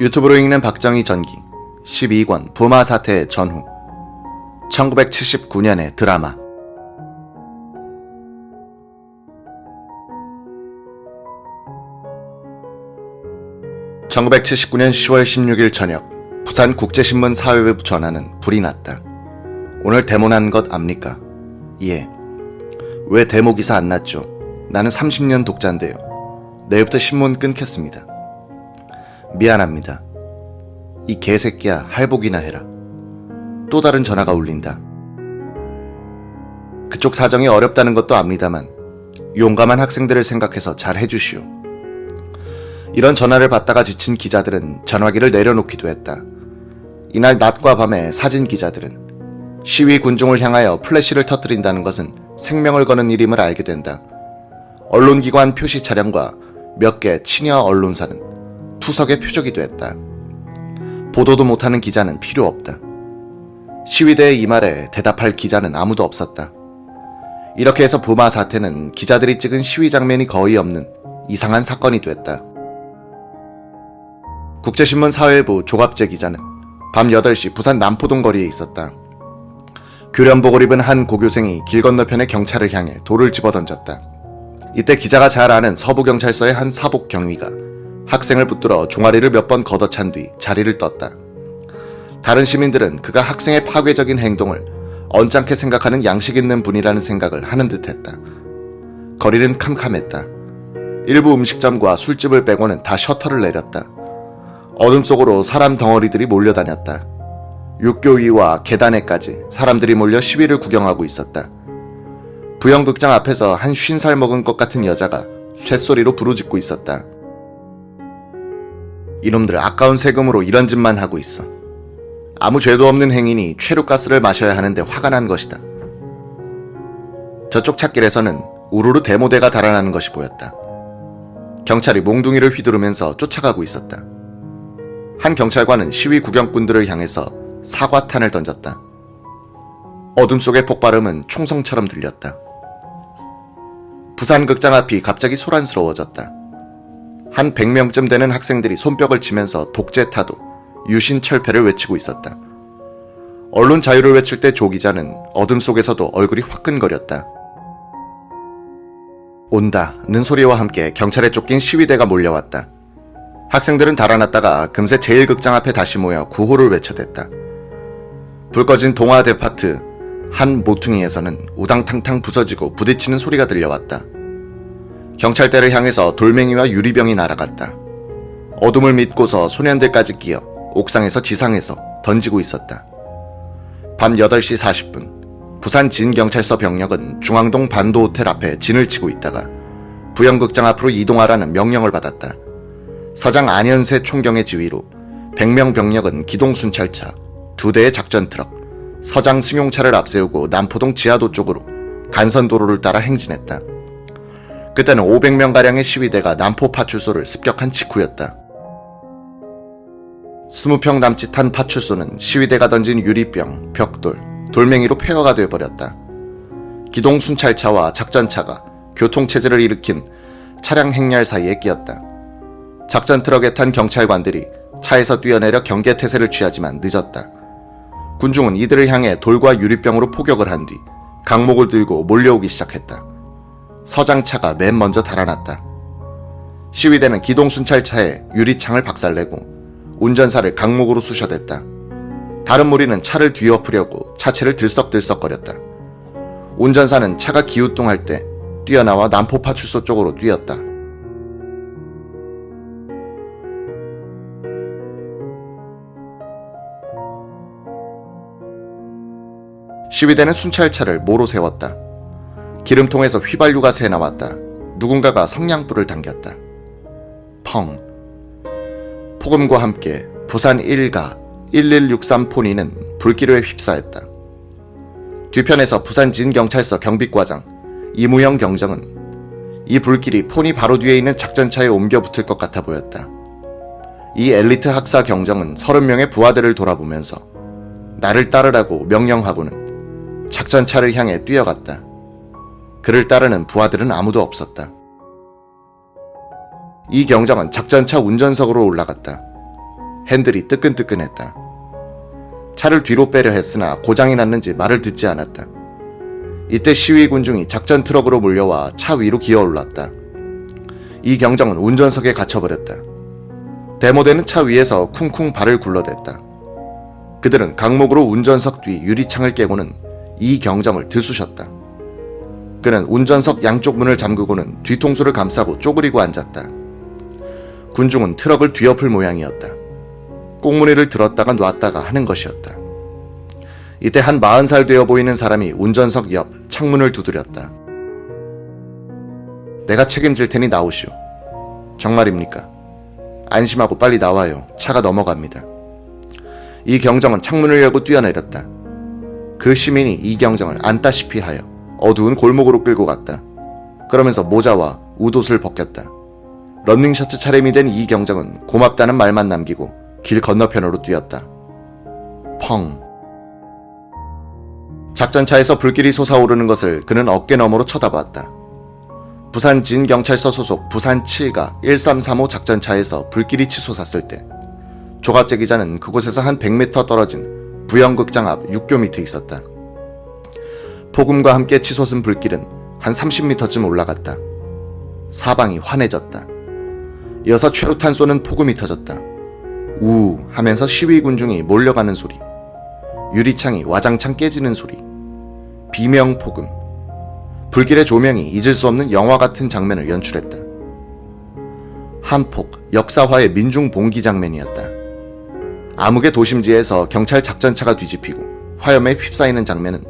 유튜브로 읽는 박정희 전기 12권 부마 사태 전후 1979년의 드라마. (1979년 10월 16일) 저녁 부산국제신문 사회부 전화는 불이 났다. 오늘 데모 난 것 압니까? 예. 왜 데모 기사 안 났죠? 나는 30년 독자인데요. 내일부터 신문 끊겠습니다. 미안합니다. 이 개새끼야, 할복이나 해라. 또 다른 전화가 울린다. 그쪽 사정이 어렵다는 것도 압니다만 용감한 학생들을 생각해서 잘 해주시오. 이런 전화를 받다가 지친 기자들은 전화기를 내려놓기도 했다. 이날 낮과 밤에 사진 기자들은 시위 군중을 향하여 플래시를 터뜨린다는 것은 생명을 거는 일임을 알게 된다. 언론기관 표시 차량과 몇 개 친여 언론사는 투석의 표적이 됐다. 보도도 못하는 기자는 필요 없다. 시위대의 이 말에 대답할 기자는 아무도 없었다. 이렇게 해서 부마 사태는 기자들이 찍은 시위 장면이 거의 없는 이상한 사건이 됐다. 국제신문 사회부 조갑재 기자는 밤 8시 부산 남포동 거리에 있었다. 교련복을 입은 한 고교생이 길 건너편의 경찰을 향해 돌을 집어던졌다. 이때 기자가 잘 아는 서부경찰서의 한 사복 경위가 학생을 붙들어 종아리를 몇 번 걷어찬 뒤 자리를 떴다. 다른 시민들은 그가 학생의 파괴적인 행동을 언짢게 생각하는 양식 있는 분이라는 생각을 하는 듯했다. 거리는 캄캄했다. 일부 음식점과 술집을 빼고는 다 셔터를 내렸다. 어둠 속으로 사람 덩어리들이 몰려다녔다. 육교 위와 계단에까지 사람들이 몰려 시위를 구경하고 있었다. 부영극장 앞에서 한 50살 먹은 것 같은 여자가 쇳소리로 부르짖고 있었다. 이놈들 아까운 세금으로 이런 짓만 하고 있어. 아무 죄도 없는 행인이 최루가스를 마셔야 하는데 화가 난 것이다. 저쪽 찻길에서는 우르르 데모대가 달아나는 것이 보였다. 경찰이 몽둥이를 휘두르면서 쫓아가고 있었다. 한 경찰관은 시위 구경꾼들을 향해서 사과탄을 던졌다. 어둠 속의 폭발음은 총성처럼 들렸다. 부산극장 앞이 갑자기 소란스러워졌다. 한 100명쯤 되는 학생들이 손뼉을 치면서 독재타도, 유신철폐를 외치고 있었다. 언론 자유를 외칠 때 조 기자는 어둠 속에서도 얼굴이 화끈거렸다. 온다는 소리와 함께 경찰에 쫓긴 시위대가 몰려왔다. 학생들은 달아났다가 금세 제1극장 앞에 다시 모여 구호를 외쳐댔다. 불 꺼진 동화 데파트 한 모퉁이에서는 우당탕탕 부서지고 부딪히는 소리가 들려왔다. 경찰대를 향해서 돌멩이와 유리병이 날아갔다. 어둠을 믿고서 소년들까지 끼어 옥상에서 지상에서 던지고 있었다. 밤 8시 40분 부산 진경찰서 병력은 중앙동 반도호텔 앞에 진을 치고 있다가 부영극장 앞으로 이동하라는 명령을 받았다. 서장 안현세 총경의 지휘로 100명 병력은 기동순찰차, 2대의 작전트럭, 서장 승용차를 앞세우고 남포동 지하도 쪽으로 간선도로를 따라 행진했다. 그때는 500명가량의 시위대가 남포 파출소를 습격한 직후였다. 20평 남짓한 파출소는 시위대가 던진 유리병, 벽돌, 돌멩이로 폐허가 되어버렸다. 기동순찰차와 작전차가 교통체제를 일으킨 차량 행렬 사이에 끼었다. 작전트럭에 탄 경찰관들이 차에서 뛰어내려 경계태세를 취하지만 늦었다. 군중은 이들을 향해 돌과 유리병으로 포격을 한 뒤 강목을 들고 몰려오기 시작했다. 서장차가 맨 먼저 달아났다. 시위대는 기동순찰차에 유리창을 박살내고 운전사를 강목으로 쑤셔댔다. 다른 무리는 차를 뒤엎으려고 차체를 들썩들썩거렸다. 운전사는 차가 기우뚱할 때 뛰어나와 남포 파출소 쪽으로 뛰었다. 시위대는 순찰차를 모로 세웠다. 기름통에서 휘발유가 새나왔다. 누군가가 성냥불을 당겼다. 펑. 폭음과 함께 부산 1가 1163 포니는 불기류에 휩싸였다. 뒤편에서 부산 진경찰서 경비과장 이무영 경정은 이 불길이 포니 바로 뒤에 있는 작전차에 옮겨 붙을 것 같아 보였다. 이 엘리트 학사 경정은 30명의 부하들을 돌아보면서 나를 따르라고 명령하고는 작전차를 향해 뛰어갔다. 그를 따르는 부하들은 아무도 없었다. 이 경정은 작전차 운전석으로 올라갔다. 핸들이 뜨끈뜨끈했다. 차를 뒤로 빼려 했으나 고장이 났는지 말을 듣지 않았다. 이때 시위 군중이 작전 트럭으로 몰려와 차 위로 기어올랐다. 이경정은 운전석에 갇혀버렸다. 대모대는 차 위에서 쿵쿵 발을 굴러댔다. 그들은 강목으로 운전석 뒤 유리창을 깨고는 이경정을 들쑤셨다. 그는 운전석 양쪽 문을 잠그고는 뒤통수를 감싸고 쪼그리고 앉았다. 군중은 트럭을 뒤엎을 모양이었다. 꽁무니를 들었다가 놨다가 하는 것이었다. 이때 한 40살 되어 보이는 사람이 운전석 옆 창문을 두드렸다. 내가 책임질 테니 나오시오. 정말입니까? 안심하고 빨리 나와요. 차가 넘어갑니다. 이경정은 창문을 열고 뛰어내렸다. 그 시민이 이경정을 안다시피 하여 어두운 골목으로 끌고 갔다. 그러면서 모자와 웃옷을 벗겼다. 런닝셔츠 차림이 된 이경정은 고맙다는 말만 남기고 길 건너편으로 뛰었다. 펑. 작전차에서 불길이 솟아오르는 것을 그는 어깨너머로 쳐다봤다. 부산 진경찰서 소속 부산 7가 1335 작전차에서 불길이 치솟았을 때 조갑재 기자는 그곳에서 한 100m 떨어진 부영극장 앞 육교 밑에 있었다. 폭음과 함께 치솟은 불길은 한 30m쯤 올라갔다. 사방이 환해졌다. 이어서 최루탄 쏘는 폭음이 터졌다. 우 하면서 시위 군중이 몰려가는 소리, 유리창이 와장창 깨지는 소리, 비명폭음, 불길의 조명이 잊을 수 없는 영화 같은 장면을 연출했다. 한폭 역사화의 민중 봉기 장면이었다. 암흑의 도심지에서 경찰 작전차가 뒤집히고 화염에 휩싸이는 장면은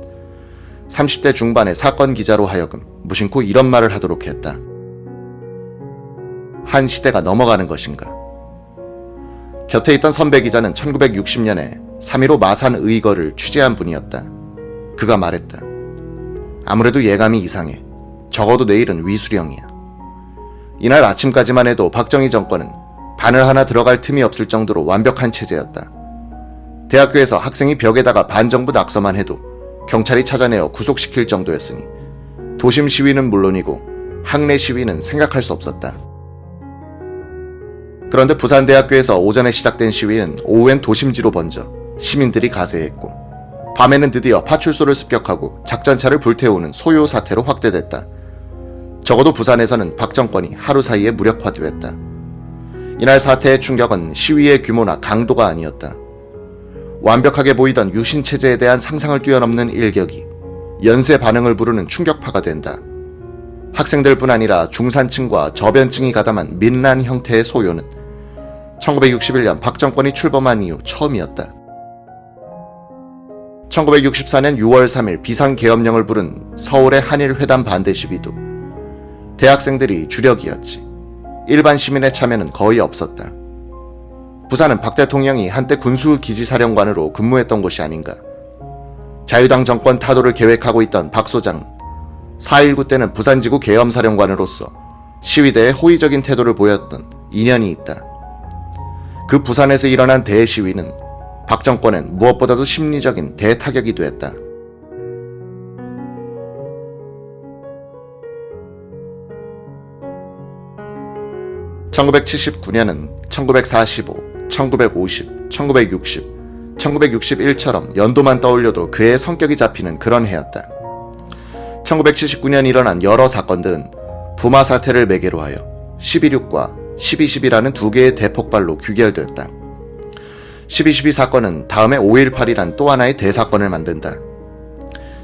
30대 중반의 사건 기자로 하여금 무심코 이런 말을 하도록 했다. 한 시대가 넘어가는 것인가. 곁에 있던 선배 기자는 1960년에 3.15 마산 의거를 취재한 분이었다. 그가 말했다. 아무래도 예감이 이상해. 적어도 내일은 위수령이야. 이날 아침까지만 해도 박정희 정권은 바늘 하나 들어갈 틈이 없을 정도로 완벽한 체제였다. 대학교에서 학생이 벽에다가 반정부 낙서만 해도 경찰이 찾아내어 구속시킬 정도였으니 도심 시위는 물론이고 학내 시위는 생각할 수 없었다. 그런데 부산대학교에서 오전에 시작된 시위는 오후엔 도심지로 번져 시민들이 가세했고 밤에는 드디어 파출소를 습격하고 작전차를 불태우는 소요 사태로 확대됐다. 적어도 부산에서는 박정권이 하루 사이에 무력화되었다. 이날 사태의 충격은 시위의 규모나 강도가 아니었다. 완벽하게 보이던 유신체제에 대한 상상을 뛰어넘는 일격이 연쇄 반응을 부르는 충격파가 된다. 학생들뿐 아니라 중산층과 저변층이 가담한 민란 형태의 소요는 1961년 박정권이 출범한 이후 처음이었다. 1964년 6월 3일 비상계엄령을 부른 서울의 한일회담 반대 시위도 대학생들이 주력이었지. 일반 시민의 참여는 거의 없었다. 부산은 박 대통령이 한때 군수기지사령관으로 근무했던 곳이 아닌가. 자유당 정권 타도를 계획하고 있던 박 소장은 4.19 때는 부산지구 계엄사령관으로서 시위대에 호의적인 태도를 보였던 인연이 있다. 그 부산에서 일어난 대시위는 박 정권엔 무엇보다도 심리적인 대타격이 되었다. (1979년은) 1945, 1950, 1960, 1961처럼 연도만 떠올려도 그의 성격이 잡히는 그런 해였다. 1979년 일어난 여러 사건들은 부마 사태를 매개로 하여 12.6과 12.12라는 두 개의 대폭발로 귀결되었다. 12.12 사건은 다음에 5.18이란 또 하나의 대사건을 만든다.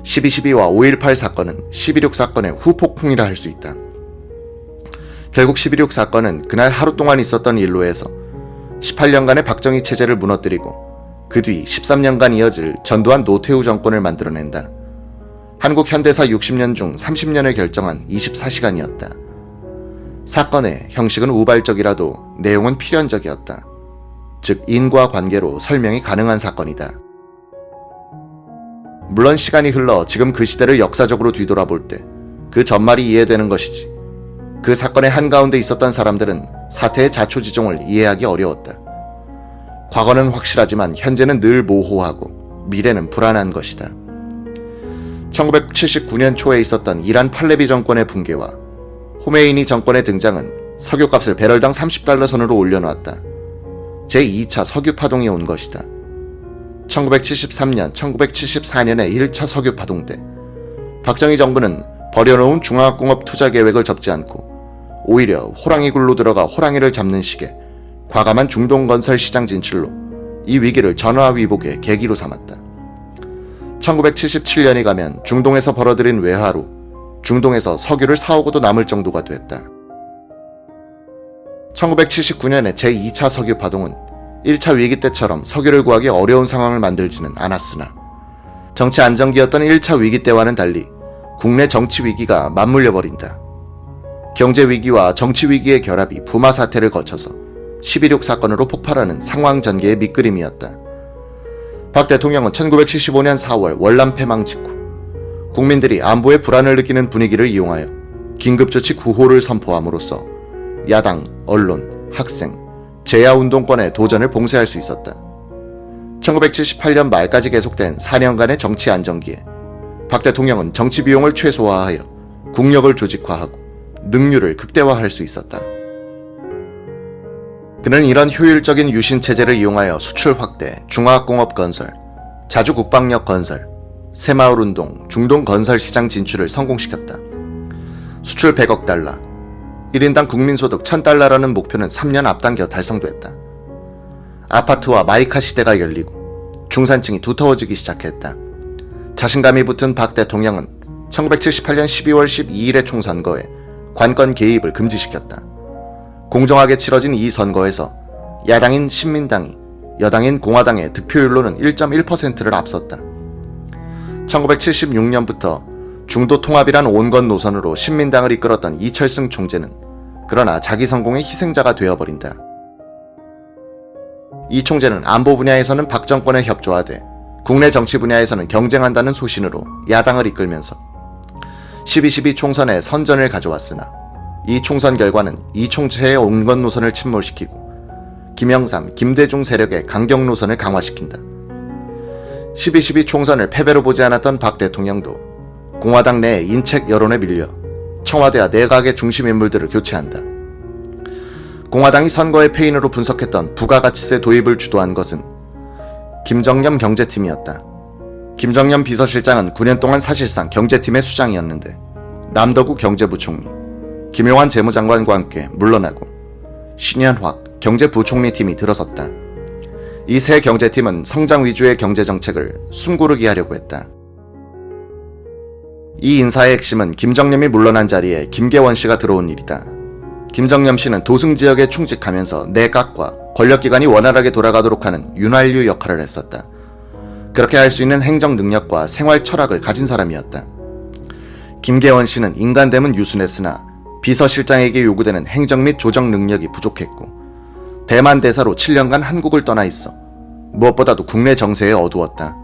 12.12와 5.18 사건은 12.6 사건의 후폭풍이라 할 수 있다. 결국 12.6 사건은 그날 하루 동안 있었던 일로 해서 18년간의 박정희 체제를 무너뜨리고 그 뒤 13년간 이어질 전두환 노태우 정권을 만들어낸다. 한국 현대사 60년 중 30년을 결정한 24시간이었다. 사건의 형식은 우발적이라도 내용은 필연적이었다. 즉 인과관계로 설명이 가능한 사건이다. 물론 시간이 흘러 지금 그 시대를 역사적으로 뒤돌아볼 때 그 전말이 이해되는 것이지. 그 사건의 한가운데 있었던 사람들은 사태의 자초지종을 이해하기 어려웠다. 과거는 확실하지만 현재는 늘 모호하고 미래는 불안한 것이다. 1979년 초에 있었던 이란 팔레비 정권의 붕괴와 호메이니 정권의 등장은 석유값을 배럴당 $30 선으로 올려놓았다. 제2차 석유파동이 온 것이다. 1973년, 1974년의 1차 석유파동 때 박정희 정부는 버려놓은 중화학공업 투자 계획을 접지 않고 오히려 호랑이 굴로 들어가 호랑이를 잡는 식의 과감한 중동 건설 시장 진출로 이 위기를 전화위복의 계기로 삼았다. 1977년이 가면 중동에서 벌어들인 외화로 중동에서 석유를 사오고도 남을 정도가 됐다. 1979년의 제2차 석유파동은 1차 위기 때처럼 석유를 구하기 어려운 상황을 만들지는 않았으나 정치 안정기였던 1차 위기 때와는 달리 국내 정치 위기가 맞물려 버린다. 경제 위기와 정치 위기의 결합이 부마 사태를 거쳐서 12.6 사건으로 폭발하는 상황 전개의 밑그림이었다. 박 대통령은 1975년 4월 월남 패망 직후 국민들이 안보에 불안을 느끼는 분위기를 이용하여 긴급조치 9호를 선포함으로써 야당, 언론, 학생, 재야운동권의 도전을 봉쇄할 수 있었다. 1978년 말까지 계속된 4년간의 정치 안정기에 박 대통령은 정치 비용을 최소화하여 국력을 조직화하고 능률을 극대화할 수 있었다. 그는 이런 효율적인 유신체제를 이용하여 수출 확대, 중화학공업 건설, 자주 국방력 건설, 새마을운동, 중동 건설 시장 진출을 성공시켰다. 수출 100억 달러, 1인당 국민소득 1000달러라는 목표는 3년 앞당겨 달성됐다. 아파트와 마이카 시대가 열리고 중산층이 두터워지기 시작했다. 자신감이 붙은 박 대통령은 1978년 12월 12일의 총선거에 관권 개입을 금지시켰다. 공정하게 치러진 이 선거에서 야당인 신민당이 여당인 공화당의 득표율로는 1.1%를 앞섰다. 1976년부터 중도 통합이란 온건 노선으로 신민당을 이끌었던 이철승 총재는 그러나 자기 성공의 희생자가 되어버린다. 이 총재는 안보 분야에서는 박 정권에 협조하되 국내 정치 분야에서는 경쟁한다는 소신으로 야당을 이끌면서 12.12 총선에 선전을 가져왔으나 이 총선 결과는 이 총체의 온건 노선을 침몰시키고 김영삼, 김대중 세력의 강경 노선을 강화시킨다. 12.12 총선을 패배로 보지 않았던 박 대통령도 공화당 내 인책 여론에 밀려 청와대와 내각의 중심 인물들을 교체한다. 공화당이 선거의 패인으로 분석했던 부가가치세 도입을 주도한 것은 김정념 경제팀이었다. 김정념 비서실장은 9년 동안 사실상 경제팀의 수장이었는데 남덕우 경제부총리, 김용환 재무장관과 함께 물러나고 신현확 경제부총리 팀이 들어섰다. 이 세 경제팀은 성장 위주의 경제정책을 숨고르기 하려고 했다. 이 인사의 핵심은 김정념이 물러난 자리에 김계원 씨가 들어온 일이다. 김정념 씨는 도승지역에 충직하면서 내각과 권력기관이 원활하게 돌아가도록 하는 윤활유 역할을 했었다. 그렇게 할 수 있는 행정 능력과 생활 철학을 가진 사람이었다. 김계원 씨는 인간됨은 유순했으나 비서실장에게 요구되는 행정 및 조정 능력이 부족했고 대만 대사로 7년간 한국을 떠나 있어 무엇보다도 국내 정세에 어두웠다.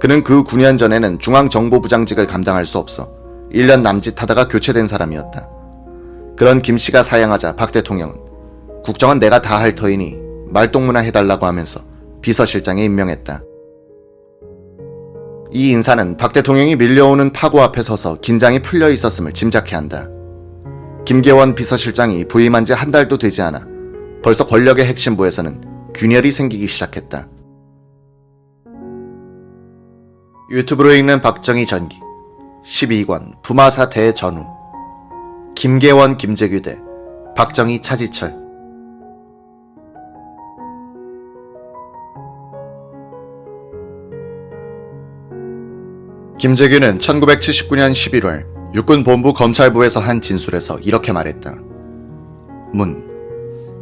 그는 그 9년 전에는 중앙정보부장직을 감당할 수 없어 1년 남짓하다가 교체된 사람이었다. 그런 김 씨가 사양하자 박 대통령은 국정은 내가 다 할 터이니 말동무나 해달라고 하면서 비서실장에 임명했다. 이 인사는 박 대통령이 밀려오는 파고 앞에 서서 긴장이 풀려 있었음을 짐작케 한다. 김계원 비서실장이 부임한 지 한 달도 되지 않아 벌써 권력의 핵심부에서는 균열이 생기기 시작했다. 유튜브로 읽는 박정희 전기 12권 부마사 대전후 김계원 김재규 대 박정희 차지철. 김재규는 1979년 11월 육군본부 검찰부에서 한 진술에서 이렇게 말했다. 문.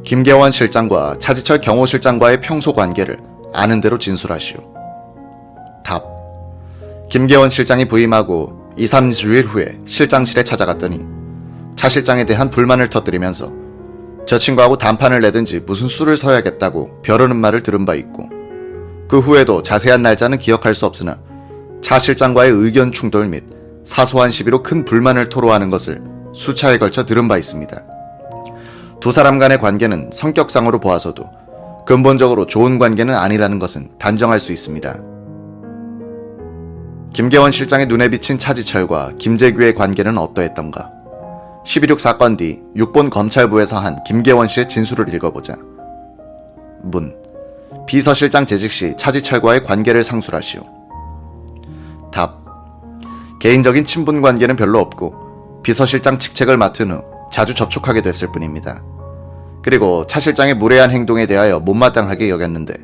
김계원 실장과 차지철 경호실장과의 평소 관계를 아는 대로 진술하시오. 답. 김계원 실장이 부임하고 2, 3주일 후에 실장실에 찾아갔더니 차 실장에 대한 불만을 터뜨리면서 저 친구하고 단판을 내든지 무슨 수를 서야겠다고 벼르는 말을 들은 바 있고 그 후에도 자세한 날짜는 기억할 수 없으나 차 실장과의 의견 충돌 및 사소한 시비로 큰 불만을 토로하는 것을 수차에 걸쳐 들은 바 있습니다. 두 사람 간의 관계는 성격상으로 보아서도 근본적으로 좋은 관계는 아니라는 것은 단정할 수 있습니다. 김계원 실장의 눈에 비친 차지철과 김재규의 관계는 어떠했던가? 12.6 사건 뒤 육본 검찰부에서 한 김계원 씨의 진술을 읽어보자. 문. 비서실장 재직 시 차지철과의 관계를 상술하시오. 답. 개인적인 친분 관계는 별로 없고 비서실장 직책을 맡은 후 자주 접촉하게 됐을 뿐입니다. 그리고 차 실장의 무례한 행동에 대하여 못마땅하게 여겼는데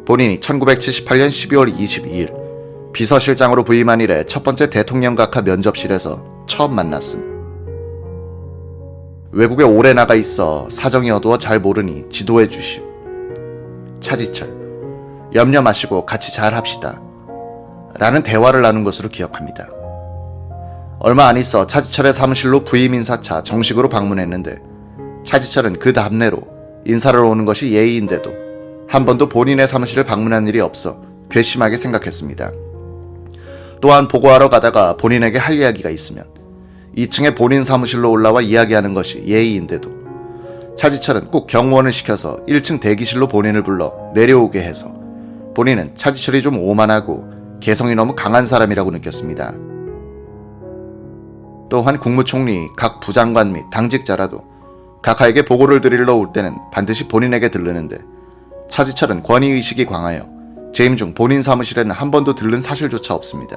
본인이 1978년 12월 22일 비서실장으로 부임한 이래 첫 번째 대통령 각하 면접실에서 처음 만났음. 외국에 오래 나가 있어 사정이 어두워 잘 모르니 지도해 주시오. 차지철. 염려 마시고 같이 잘 합시다. 라는 대화를 나눈 것으로 기억합니다. 얼마 안 있어 차지철의 사무실로 부임 인사차 정식으로 방문했는데 차지철은 그 답례로 인사를 오는 것이 예의인데도 한 번도 본인의 사무실을 방문한 일이 없어 괘씸하게 생각했습니다. 또한 보고하러 가다가 본인에게 할 이야기가 있으면 2층에 본인 사무실로 올라와 이야기하는 것이 예의인데도 차지철은 꼭 경호원을 시켜서 1층 대기실로 본인을 불러 내려오게 해서 본인은 차지철이 좀 오만하고 개성이 너무 강한 사람이라고 느꼈습니다. 또한 국무총리, 각 부장관 및 당직자라도 각하에게 보고를 드리러 올 때는 반드시 본인에게 들르는데 차지철은 권위의식이 강하여 재임 중 본인 사무실에는 한 번도 들른 사실조차 없습니다.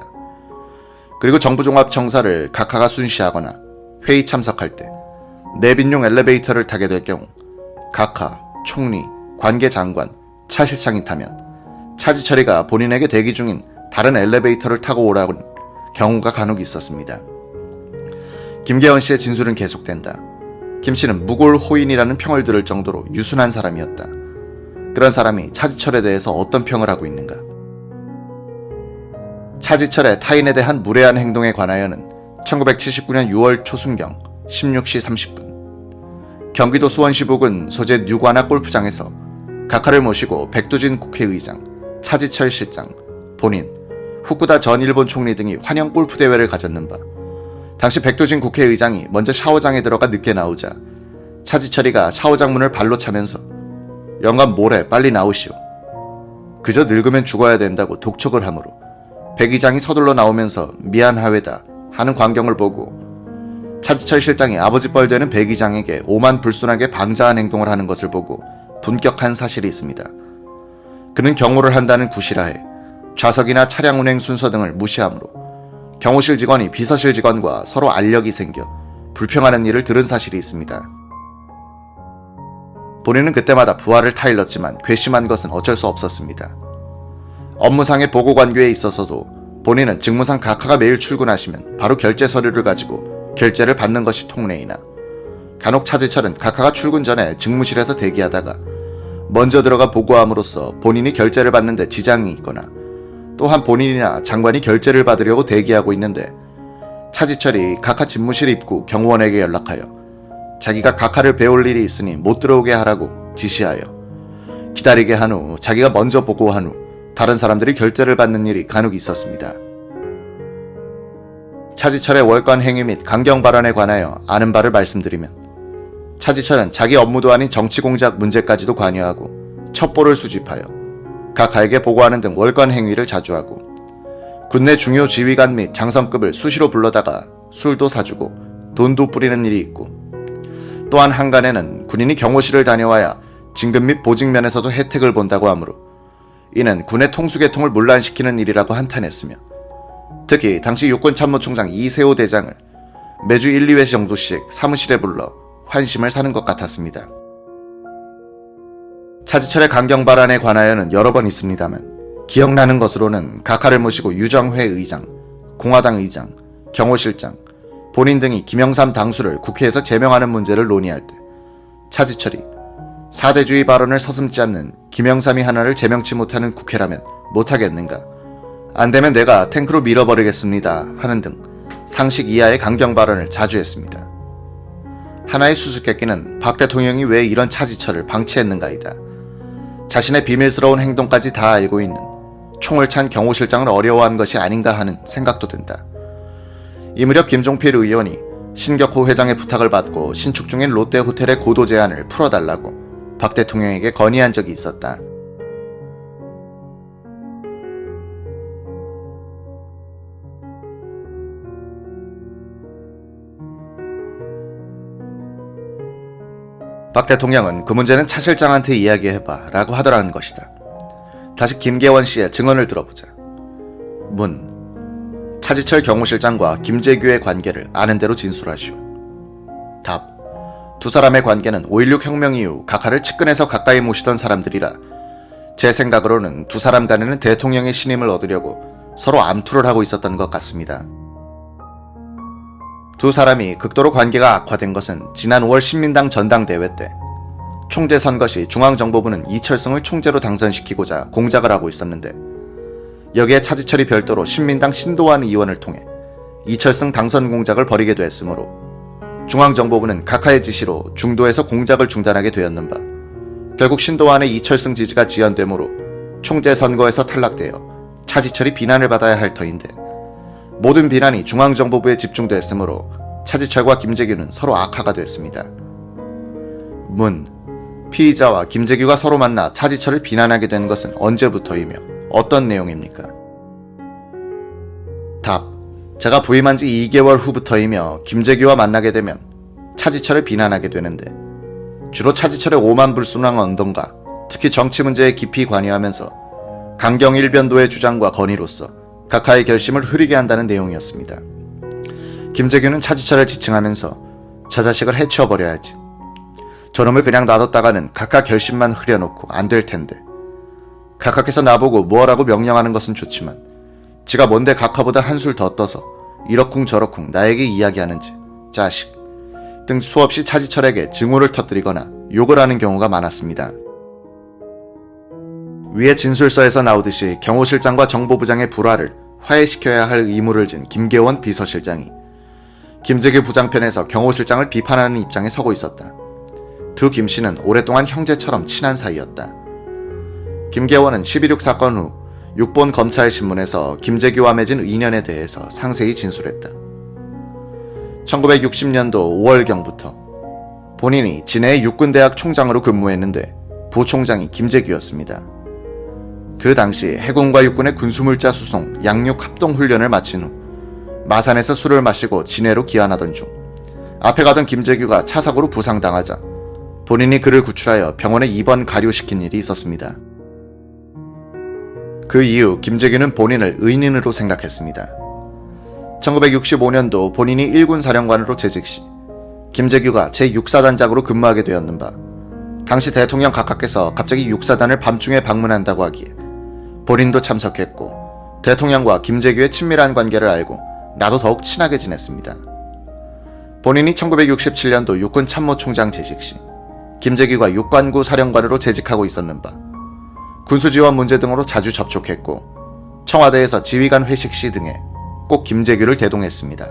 그리고 정부종합청사를 각하가 순시하거나 회의 참석할 때 내빈용 엘리베이터를 타게 될 경우 각하, 총리, 관계장관, 차 실장이 타면 차지철이가 본인에게 대기 중인 다른 엘리베이터를 타고 오라는 경우가 간혹 있었습니다. 김계원 씨의 진술은 계속된다. 김 씨는 무골호인이라는 평을 들을 정도로 유순한 사람이었다. 그런 사람이 차지철에 대해서 어떤 평을 하고 있는가? 차지철의 타인에 대한 무례한 행동에 관하여는 1979년 6월 초순경 16시 30분 경기도 수원시 부근 소재 뉴관아 골프장에서 각하를 모시고 백두진 국회의장, 차지철 실장, 본인, 후쿠다 전 일본 총리 등이 환영 골프 대회를 가졌는 바 당시 백두진 국회의장이 먼저 샤워장에 들어가 늦게 나오자 차지철이가 샤워장 문을 발로 차면서 영감 뭐래 빨리 나오시오. 그저 늙으면 죽어야 된다고 독촉을 하므로 백 의장이 서둘러 나오면서 미안하외다 하는 광경을 보고 차지철 실장이 아버지 뻘되는 백 의장에게 오만불순하게 방자한 행동을 하는 것을 보고 분격한 사실이 있습니다. 그는 경호를 한다는 구실하에 좌석이나 차량 운행 순서 등을 무시하므로 경호실 직원이 비서실 직원과 서로 알력이 생겨 불평하는 일을 들은 사실이 있습니다. 본인은 그때마다 부하를 타일렀지만 괘씸한 것은 어쩔 수 없었습니다. 업무상의 보고 관계에 있어서도 본인은 직무상 각하가 매일 출근하시면 바로 결제 서류를 가지고 결제를 받는 것이 통례이나 간혹 차지철은 각하가 출근 전에 직무실에서 대기하다가 먼저 들어가 보고함으로써 본인이 결제를 받는데 지장이 있거나 또한 본인이나 장관이 결제를 받으려고 대기하고 있는데 차지철이 각하 집무실 입구 경호원에게 연락하여 자기가 각하를 배울 일이 있으니 못 들어오게 하라고 지시하여 기다리게 한 후 자기가 먼저 보고한 후 다른 사람들이 결제를 받는 일이 간혹 있었습니다. 차지철의 월권 행위 및 강경 발언에 관하여 아는 바를 말씀드리면 차지철은 자기 업무도 아닌 정치 공작 문제까지도 관여하고 첩보를 수집하여 각하에게 보고하는 등 월권 행위를 자주 하고 군내 중요 지휘관 및 장성급을 수시로 불러다가 술도 사주고 돈도 뿌리는 일이 있고 또한 한간에는 군인이 경호실을 다녀와야 진급 및 보직 면에서도 혜택을 본다고 하므로 이는 군의 통수계통을 문란시키는 일이라고 한탄했으며 특히 당시 육군참모총장 이세호 대장을 매주 1, 2회 정도씩 사무실에 불러 환심을 사는 것 같았습니다. 차지철의 강경 발언에 관하여는 여러 번 있습니다만 기억나는 것으로는 각하를 모시고 유정회 의장, 공화당 의장, 경호실장, 본인 등이 김영삼 당수를 국회에서 제명하는 문제를 논의할 때 차지철이 사대주의 발언을 서슴지 않는 김영삼이 하나를 제명치 못하는 국회라면 못하겠는가? 안되면 내가 탱크로 밀어버리겠습니다 하는 등 상식 이하의 강경 발언을 자주 했습니다. 하나의 수수께끼는 박 대통령이 왜 이런 차지철을 방치했는가이다. 자신의 비밀스러운 행동까지 다 알고 있는 총을 찬 경호실장을 어려워한 것이 아닌가 하는 생각도 든다. 이 무렵 김종필 의원이 신격호 회장의 부탁을 받고 신축 중인 롯데호텔의 고도 제한을 풀어달라고 박 대통령에게 건의한 적이 있었다. 박 대통령은 그 문제는 차 실장한테 이야기해봐 라고 하더라는 것이다. 다시 김계원 씨의 증언을 들어보자. 문. 차지철 경호실장과 김재규의 관계를 아는 대로 진술하시오. 답. 두 사람의 관계는 5.16 혁명 이후 각하를 측근에서 가까이 모시던 사람들이라 제 생각으로는 두 사람 간에는 대통령의 신임을 얻으려고 서로 암투를 하고 있었던 것 같습니다. 두 사람이 극도로 관계가 악화된 것은 지난 5월 신민당 전당대회 때 총재 선거 시 중앙정보부는 이철승을 총재로 당선시키고자 공작을 하고 있었는데 여기에 차지철이 별도로 신민당 신도환 의원을 통해 이철승 당선 공작을 벌이게 됐으므로 중앙정보부는 각하의 지시로 중도에서 공작을 중단하게 되었는 바 결국 신도환의 이철승 지지가 지연되므로 총재 선거에서 탈락되어 차지철이 비난을 받아야 할 터인데 모든 비난이 중앙정보부에 집중됐으므로 차지철과 김재규는 서로 악화가 됐습니다. 문. 피의자와 김재규가 서로 만나 차지철을 비난하게 된 것은 언제부터이며 어떤 내용입니까? 답. 제가 부임한 지 2개월 후부터이며 김재규와 만나게 되면 차지철을 비난하게 되는데 주로 차지철의 오만불순한 언던과 특히 정치 문제에 깊이 관여하면서 강경 일변도의 주장과 건의로서 각하의 결심을 흐리게 한다는 내용이었습니다. 김재규는 차지철을 지칭하면서 저 자식을 해치워버려야지. 저놈을 그냥 놔뒀다가는 각하 결심만 흐려놓고 안 될 텐데. 각하께서 나보고 뭐라고 명령하는 것은 좋지만 지가 뭔데 각하보다 한술 더 떠서 이러쿵저러쿵 나에게 이야기하는지 자식 등 수없이 차지철에게 증오를 터뜨리거나 욕을 하는 경우가 많았습니다. 위의 진술서에서 나오듯이 경호실장과 정보부장의 불화를 화해시켜야 할 의무를 진 김계원 비서실장이 김재규 부장편에서 경호실장을 비판하는 입장에 서고 있었다. 두 김씨는 오랫동안 형제처럼 친한 사이였다. 김계원은 12.6 사건 후 6본 검찰신문에서 김재규와 맺은 인연에 대해서 상세히 진술했다. 1960년도 5월경부터 본인이 진해의 육군대학 총장으로 근무했는데 부총장이 김재규였습니다. 그 당시 해군과 육군의 군수물자 수송, 양육 합동훈련을 마친 후 마산에서 술을 마시고 진해로 귀환하던 중 앞에 가던 김재규가 차사고로 부상당하자 본인이 그를 구출하여 병원에 입원 가료시킨 일이 있었습니다. 그 이후 김재규는 본인을 의인으로 생각했습니다. 1965년도 본인이 1군 사령관으로 재직 시 김재규가 제6사단장으로 근무하게 되었는 바 당시 대통령 각하께서 갑자기 6사단을 밤중에 방문한다고 하기에 본인도 참석했고 대통령과 김재규의 친밀한 관계를 알고 나도 더욱 친하게 지냈습니다. 본인이 1967년도 육군 참모총장 재직 시 김재규가 육관구 사령관으로 재직하고 있었는 바 군수지원 문제 등으로 자주 접촉했고 청와대에서 지휘관 회식 시 등에 꼭 김재규를 대동했습니다.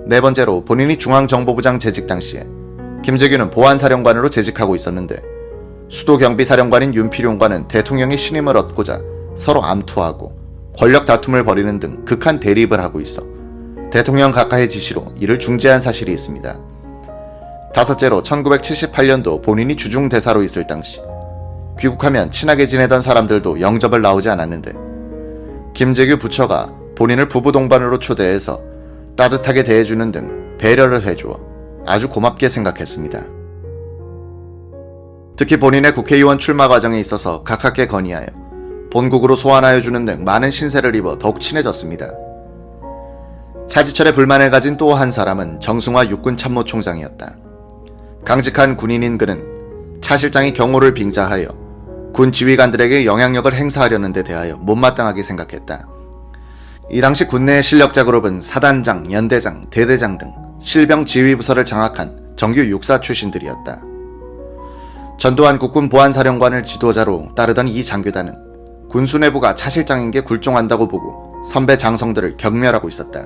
네 번째로 본인이 중앙정보부장 재직 당시에 김재규는 보안사령관으로 재직하고 있었는데 수도경비사령관인 윤필용과는 대통령의 신임을 얻고자 서로 암투하고 권력 다툼을 벌이는 등 극한 대립을 하고 있어 대통령 각하의 지시로 이를 중재한 사실이 있습니다. 다섯째로 1978년도 본인이 주중대사로 있을 당시 귀국하면 친하게 지내던 사람들도 영접을 나오지 않았는데 김재규 부처가 본인을 부부 동반으로 초대해서 따뜻하게 대해주는 등 배려를 해주어 아주 고맙게 생각했습니다. 특히 본인의 국회의원 출마 과정에 있어서 각하께 건의하여 본국으로 소환하여주는 등 많은 신세를 입어 더욱 친해졌습니다. 차지철의 불만을 가진 또 한 사람은 정승화 육군 참모총장이었다. 강직한 군인인 그는 차 실장이 경호를 빙자하여 군 지휘관들에게 영향력을 행사하려는 데 대하여 못마땅하게 생각했다. 이 당시 군내의 실력자 그룹은 사단장, 연대장, 대대장 등 실병 지휘부서를 장악한 정규 육사 출신들이었다. 전두환 국군 보안사령관을 지도자로 따르던 이 장교단은 군수 내부가 차 실장인 게 굴종한다고 보고 선배 장성들을 경멸하고 있었다.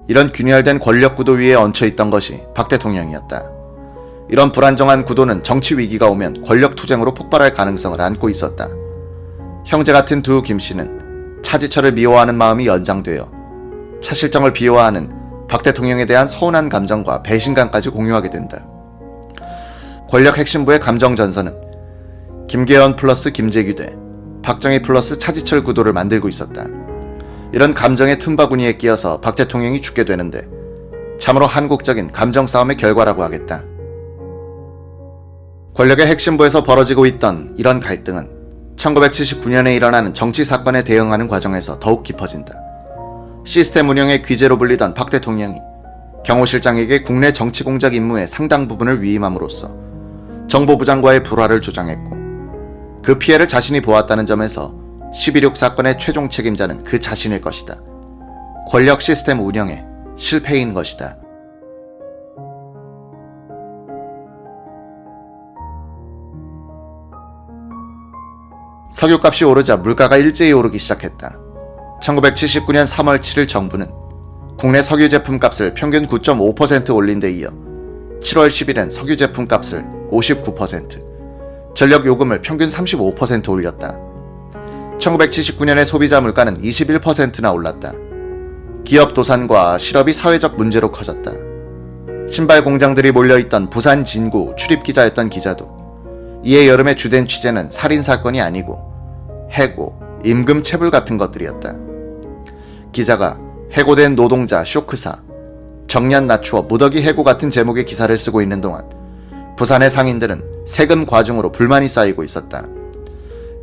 이런 균열된 권력 구도 위에 얹혀있던 것이 박 대통령이었다. 이런 불안정한 구도는 정치 위기가 오면 권력 투쟁으로 폭발할 가능성을 안고 있었다. 형제 같은 두 김씨는 차지철을 미워하는 마음이 연장되어 차 실장을 비호하는 박 대통령에 대한 서운한 감정과 배신감까지 공유하게 된다. 권력 핵심부의 감정전선은 김계원 플러스 김재규 대 박정희 플러스 차지철 구도를 만들고 있었다. 이런 감정의 틈바구니에 끼어서 박 대통령이 죽게 되는데 참으로 한국적인 감정 싸움의 결과라고 하겠다. 권력의 핵심부에서 벌어지고 있던 이런 갈등은 1979년에 일어나는 정치 사건에 대응하는 과정에서 더욱 깊어진다. 시스템 운영의 귀재로 불리던 박 대통령이 경호실장에게 국내 정치 공작 임무의 상당 부분을 위임함으로써 정보부장과의 불화를 조장했고, 그 피해를 자신이 보았다는 점에서 12.6 사건의 최종 책임자는 그 자신일 것이다. 권력 시스템 운영의 실패인 것이다. 석유값이 오르자 물가가 일제히 오르기 시작했다. 1979년 3월 7일 정부는 국내 석유 제품 값을 평균 9.5% 올린 데 이어 7월 10일엔 석유 제품 값을 59%, 전력 요금을 평균 35% 올렸다. 1979년의 소비자 물가는 21%나 올랐다. 기업 도산과 실업이 사회적 문제로 커졌다. 신발 공장들이 몰려있던 부산 진구 출입기자였던 기자도 이해 여름의 주된 취재는 살인사건이 아니고 해고, 임금 체불 같은 것들이었다. 기자가 해고된 노동자 쇼크사, 정년 낮추어 무더기 해고 같은 제목의 기사를 쓰고 있는 동안 부산의 상인들은 세금 과중으로 불만이 쌓이고 있었다.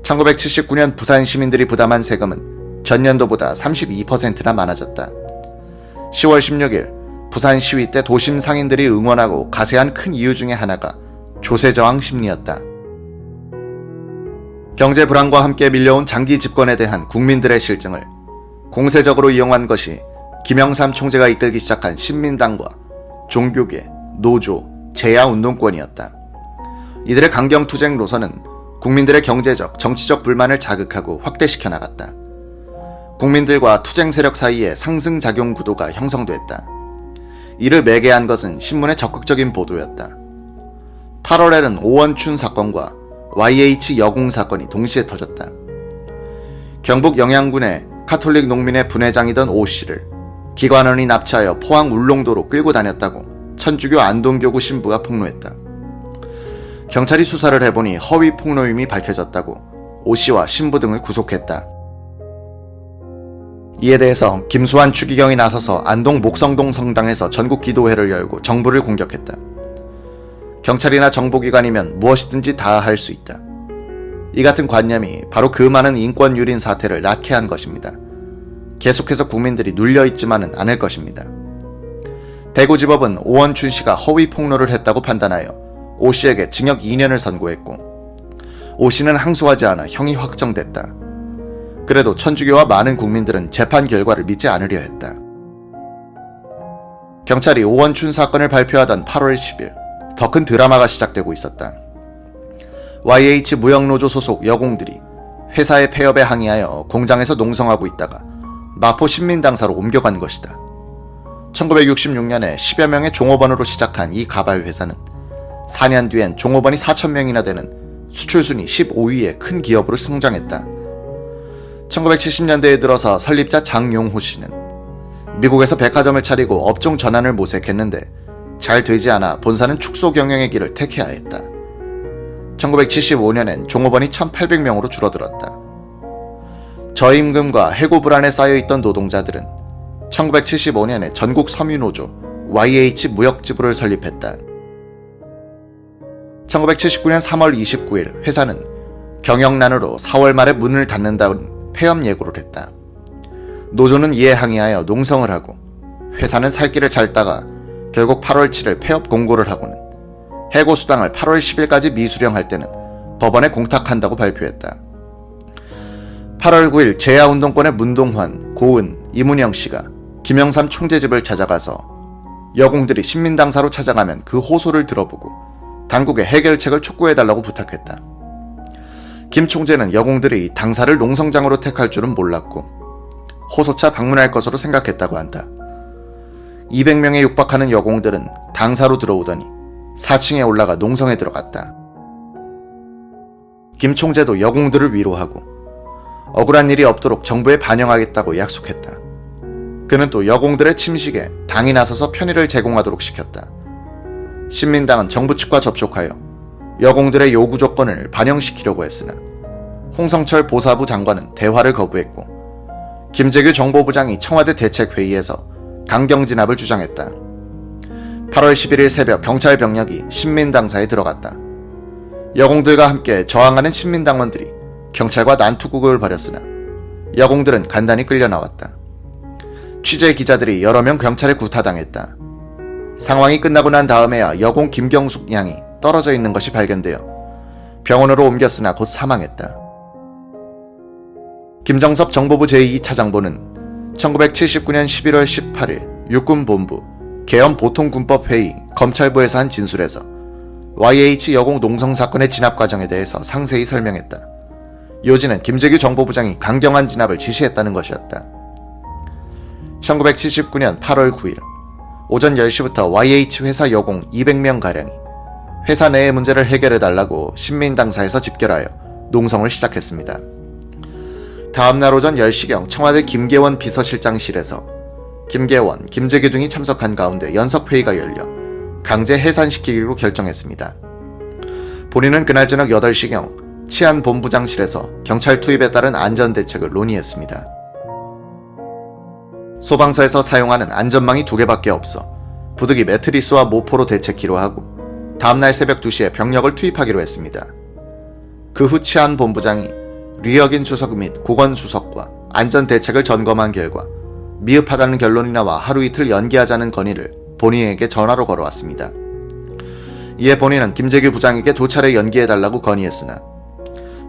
1979년 부산 시민들이 부담한 세금은 전년도보다 32%나 많아졌다. 10월 16일 부산 시위 때 도심 상인들이 응원하고 가세한 큰 이유 중에 하나가 조세저항 심리였다. 경제 불황과 함께 밀려온 장기 집권에 대한 국민들의 실증을 공세적으로 이용한 것이 김영삼 총재가 이끌기 시작한 신민당과 종교계, 노조, 재야운동권이었다. 이들의 강경투쟁 노선은 국민들의 경제적, 정치적 불만을 자극하고 확대시켜 나갔다. 국민들과 투쟁 세력 사이에 상승작용 구도가 형성됐다. 이를 매개한 것은 신문의 적극적인 보도였다. 8월에는 오원춘 사건과 YH 여공 사건이 동시에 터졌다. 경북 영양군의 카톨릭 농민의 분회장이던 오 씨를 기관원이 납치하여 포항 울릉도로 끌고 다녔다고 천주교 안동교구 신부가 폭로했다. 경찰이 수사를 해보니 허위 폭로임이 밝혀졌다고 오 씨와 신부 등을 구속했다. 이에 대해서 김수환 추기경이 나서서 안동 목성동 성당에서 전국 기도회를 열고 정부를 공격했다. 경찰이나 정보기관이면 무엇이든지 다 할 수 있다. 이 같은 관념이 바로 그 많은 인권 유린 사태를 낳게 한 것입니다. 계속해서 국민들이 눌려있지만은 않을 것입니다. 대구지법은 오원춘 씨가 허위 폭로를 했다고 판단하여 오 씨에게 징역 2년을 선고했고, 오 씨는 항소하지 않아 형이 확정됐다. 그래도 천주교와 많은 국민들은 재판 결과를 믿지 않으려 했다. 경찰이 오원춘 사건을 발표하던 8월 10일, 더 큰 드라마가 시작되고 있었다. YH 무역노조 소속 여공들이 회사의 폐업에 항의하여 공장에서 농성하고 있다가 마포 신민당사로 옮겨간 것이다. 1966년에 10여 명의 종업원으로 시작한 이 가발 회사는 4년 뒤엔 종업원이 4,000명이나 되는 수출순위 15위의 큰 기업으로 성장했다. 1970년대에 들어서 설립자 장용호 씨는 미국에서 백화점을 차리고 업종 전환을 모색했는데 잘 되지 않아 본사는 축소 경영의 길을 택해야 했다. 1975년엔 종업원이 1,800명으로 줄어들었다. 저임금과 해고 불안에 쌓여있던 노동자들은 1975년에 전국 섬유노조 YH 무역지부를 설립했다. 1979년 3월 29일 회사는 경영난으로 4월 말에 문을 닫는다는 폐업 예고를 했다. 노조는 이에 항의하여 농성을 하고 회사는 살 길을 찾다가 결국 8월 7일 폐업 공고를 하고는 해고 수당을 8월 10일까지 미수령할 때는 법원에 공탁한다고 발표했다. 8월 9일 재야운동권의 문동환, 고은, 이문영 씨가 김영삼 총재 집을 찾아가서 여공들이 신민당사로 찾아가면 그 호소를 들어보고 당국에 해결책을 촉구해달라고 부탁했다. 김 총재는 여공들이 당사를 농성장으로 택할 줄은 몰랐고 호소차 방문할 것으로 생각했다고 한다. 200명에 육박하는 여공들은 당사로 들어오더니 4층에 올라가 농성에 들어갔다. 김 총재도 여공들을 위로하고 억울한 일이 없도록 정부에 반영하겠다고 약속했다. 그는 또 여공들의 침식에 당이 나서서 편의를 제공하도록 시켰다. 신민당은 정부 측과 접촉하여 여공들의 요구 조건을 반영시키려고 했으나 홍성철 보사부 장관은 대화를 거부했고 김재규 정보부장이 청와대 대책회의에서 강경 진압을 주장했다. 8월 11일 새벽 경찰 병력이 신민당사에 들어갔다. 여공들과 함께 저항하는 신민당원들이 경찰과 난투극을 벌였으나 여공들은 간단히 끌려 나왔다. 취재 기자들이 여러 명 경찰에 구타당했다. 상황이 끝나고 난 다음에야 여공 김경숙 양이 떨어져 있는 것이 발견되어 병원으로 옮겼으나 곧 사망했다. 김정섭 정보부 제2차장보는 1979년 11월 18일 육군본부 계엄보통군법회의 검찰부에서 한 진술에서 YH 여공 농성 사건의 진압 과정에 대해서 상세히 설명했다. 요지는 김재규 정보부장이 강경한 진압을 지시했다는 것이었다. 1979년 8월 9일 오전 10시부터 YH 회사 여공 200명가량이 회사 내의 문제를 해결해달라고 신민당사에서 집결하여 농성을 시작했습니다. 다음날 오전 10시경 청와대 김계원 비서실장실에서 김계원, 김재규 등이 참석한 가운데 연석회의가 열려 강제 해산시키기로 결정했습니다. 본인은 그날 저녁 8시경 치안본부장실에서 경찰 투입에 따른 안전대책을 논의했습니다. 소방서에서 사용하는 안전망이 2개밖에 없어 부득이 매트리스와 모포로 대책키로 하고 다음날 새벽 2시에 병력을 투입하기로 했습니다. 그 후 치안본부장이 류혁인 수석 및 고건 수석과 안전대책을 점검한 결과 미흡하다는 결론이 나와 하루 이틀 연기하자는 건의를 본인에게 전화로 걸어왔습니다. 이에 본인은 김재규 부장에게 2차례 연기해달라고 건의했으나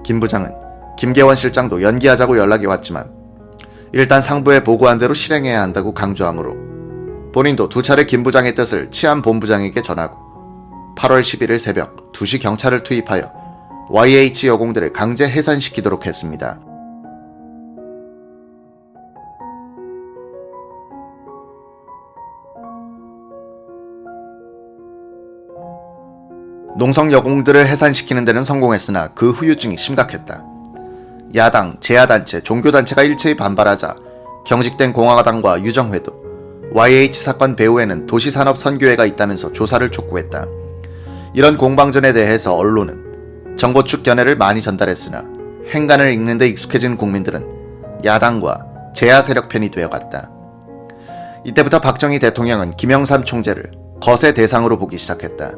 김 부장은 김계원 실장도 연기하자고 연락이 왔지만 일단 상부에 보고한 대로 실행해야 한다고 강조하므로 본인도 2차례 김 부장의 뜻을 치안본부장에게 전하고 8월 11일 새벽 2시 경찰을 투입하여 YH 여공들을 강제 해산시키도록 했습니다. 농성 여공들을 해산시키는 데는 성공했으나 그 후유증이 심각했다. 야당, 제야단체, 종교단체가 일체히 반발하자 경직된 공화당과 유정회도 YH 사건 배후에는 도시산업선교회가 있다면서 조사를 촉구했다. 이런 공방전에 대해서 언론은 정보 측 견해를 많이 전달했으나 행간을 읽는 데 익숙해진 국민들은 야당과 제야 세력 편이 되어갔다. 이때부터 박정희 대통령은 김영삼 총재를 거세 대상으로 보기 시작했다.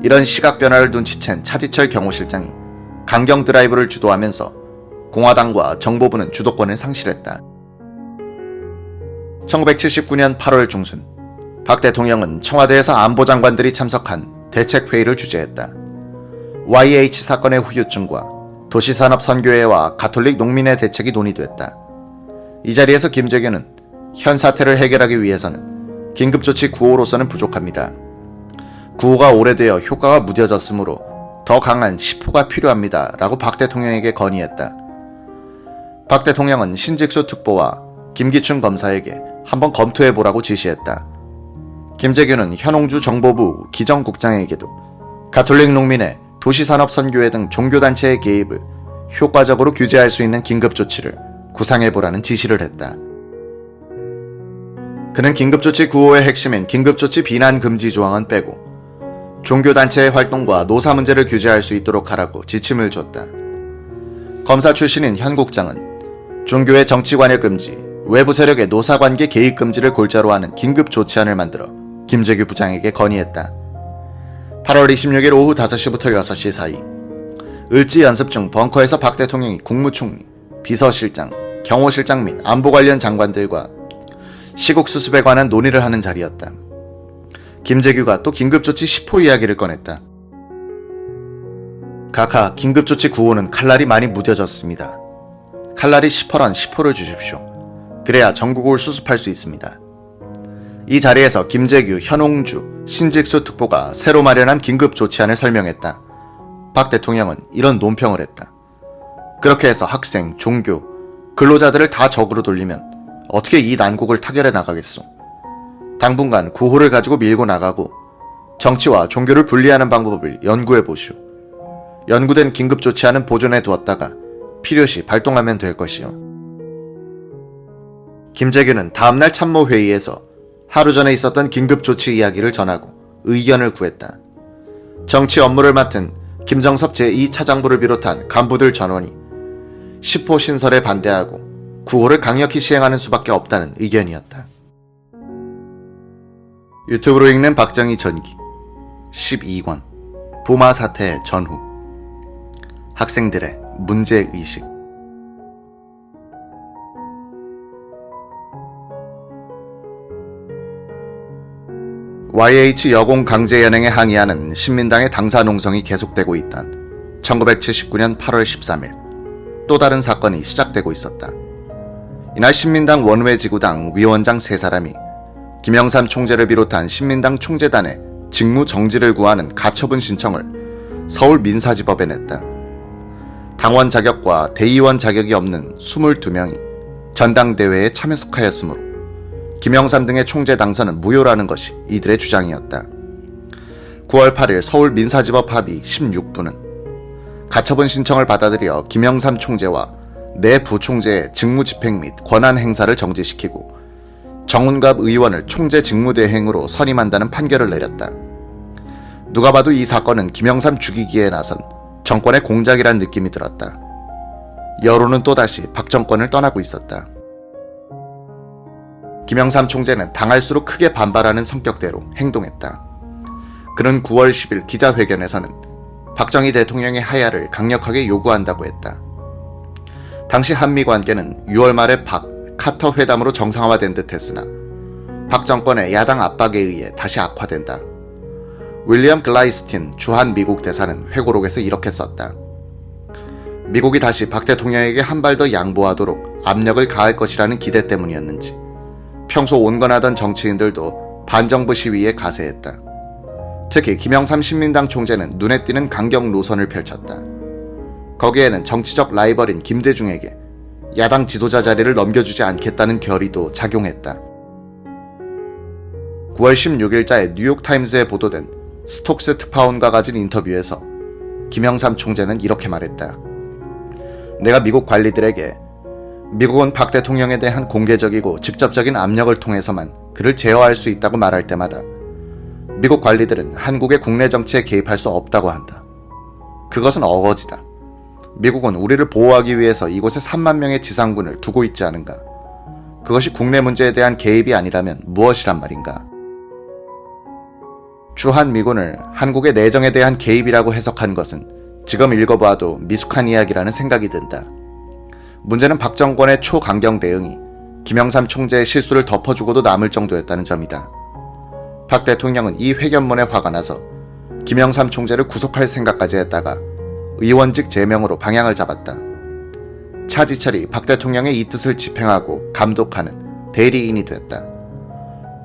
이런 시각 변화를 눈치챈 차지철 경호실장이 강경 드라이브를 주도하면서 공화당과 정보부는 주도권을 상실했다. 1979년 8월 중순 박 대통령은 청와대에서 안보장관들이 참석한 대책회의를 주재했다. YH 사건의 후유증과 도시산업선교회와 가톨릭 농민의 대책이 논의됐다. 이 자리에서 김재규는 현 사태를 해결하기 위해서는 긴급조치 구호로서는 부족합니다. 구호가 오래되어 효과가 무뎌졌으므로 더 강한 시포가 필요합니다. 라고 박 대통령에게 건의했다. 박 대통령은 신직수 특보와 김기춘 검사에게 한번 검토해보라고 지시했다. 김재규는 현홍주 정보부 기정국장에게도 가톨릭 농민의 도시산업선교회 등 종교단체의 개입을 효과적으로 규제할 수 있는 긴급조치를 구상해보라는 지시를 했다. 그는 긴급조치 구호의 핵심인 긴급조치 비난 금지 조항은 빼고 종교단체의 활동과 노사 문제를 규제할 수 있도록 하라고 지침을 줬다. 검사 출신인 현 국장은 종교의 정치관여 금지, 외부 세력의 노사관계 개입 금지를 골자로 하는 긴급조치안을 만들어 김재규 부장에게 건의했다. 8월 26일 오후 5시부터 6시 사이 을지 연습 중 벙커에서 박 대통령이 국무총리, 비서실장, 경호실장 및 안보 관련 장관들과 시국 수습에 관한 논의를 하는 자리였다. 김재규가 또 긴급조치 10호 이야기를 꺼냈다. 각하 긴급조치 구호는 칼날이 많이 무뎌졌습니다. 칼날이 10호란 10호를 주십시오. 그래야 전국을 수습할 수 있습니다. 이 자리에서 김재규, 현홍주, 신직수 특보가 새로 마련한 긴급조치안을 설명했다. 박 대통령은 이런 논평을 했다. 그렇게 해서 학생, 종교, 근로자들을 다 적으로 돌리면 어떻게 이 난국을 타결해 나가겠소? 당분간 구호를 가지고 밀고 나가고 정치와 종교를 분리하는 방법을 연구해 보시오. 연구된 긴급조치안은 보존해 두었다가 필요시 발동하면 될 것이요. 김재규는 다음날 참모회의에서 하루 전에 있었던 긴급조치 이야기를 전하고 의견을 구했다. 정치 업무를 맡은 김정섭 제2차장부를 비롯한 간부들 전원이 10호 신설에 반대하고 구호를 강력히 시행하는 수밖에 없다는 의견이었다. 유튜브로 읽는 박정희 전기 12권 부마 사태 전후 학생들의 문제의식. YH 여공 강제 연행에 항의하는 신민당의 당사 농성이 계속되고 있던 1979년 8월 13일 또 다른 사건이 시작되고 있었다. 이날 신민당 원외지구당 위원장 3사람이 김영삼 총재를 비롯한 신민당 총재단의 직무 정지를 구하는 가처분 신청을 서울 민사지법에 냈다. 당원 자격과 대의원 자격이 없는 22명이 전당대회에 참석하였으므로 김영삼 등의 총재 당선은 무효라는 것이 이들의 주장이었다. 9월 8일 서울 민사지법 합의 16부는 가처분 신청을 받아들여 김영삼 총재와 내 부총재의 직무집행 및 권한 행사를 정지시키고 정운갑 의원을 총재 직무대행으로 선임한다는 판결을 내렸다. 누가 봐도 이 사건은 김영삼 죽이기에 나선 정권의 공작이란 느낌이 들었다. 여론은 또다시 박 정권을 떠나고 있었다. 김영삼 총재는 당할수록 크게 반발하는 성격대로 행동했다. 그는 9월 10일 기자회견에서는 박정희 대통령의 하야를 강력하게 요구한다고 했다. 당시 한미 관계는 6월 말에 카터 회담으로 정상화된 듯 했으나 박 정권의 야당 압박에 의해 다시 악화된다. 윌리엄 글라이스틴 주한 미국 대사는 회고록에서 이렇게 썼다. 미국이 다시 박 대통령에게 한 발 더 양보하도록 압력을 가할 것이라는 기대 때문이었는지 평소 온건하던 정치인들도 반정부 시위에 가세했다. 특히 김영삼 신민당 총재는 눈에 띄는 강경 노선을 펼쳤다. 거기에는 정치적 라이벌인 김대중에게 야당 지도자 자리를 넘겨주지 않겠다는 결의도 작용했다. 9월 16일자에 뉴욕타임즈에 보도된 스톡스 특파원과 가진 인터뷰에서 김영삼 총재는 이렇게 말했다. 내가 미국 관리들에게 미국은 박 대통령에 대한 공개적이고 직접적인 압력을 통해서만 그를 제어할 수 있다고 말할 때마다 미국 관리들은 한국의 국내 정치에 개입할 수 없다고 한다. 그것은 어거지다. 미국은 우리를 보호하기 위해서 이곳에 3만 명의 지상군을 두고 있지 않은가? 그것이 국내 문제에 대한 개입이 아니라면 무엇이란 말인가? 주한미군을 한국의 내정에 대한 개입이라고 해석한 것은 지금 읽어봐도 미숙한 이야기라는 생각이 든다. 문제는 박 정권의 초강경 대응이 김영삼 총재의 실수를 덮어주고도 남을 정도였다는 점이다. 박 대통령은 이 회견문에 화가 나서 김영삼 총재를 구속할 생각까지 했다가 의원직 제명으로 방향을 잡았다. 차지철이 박 대통령의 이 뜻을 집행하고 감독하는 대리인이 됐다.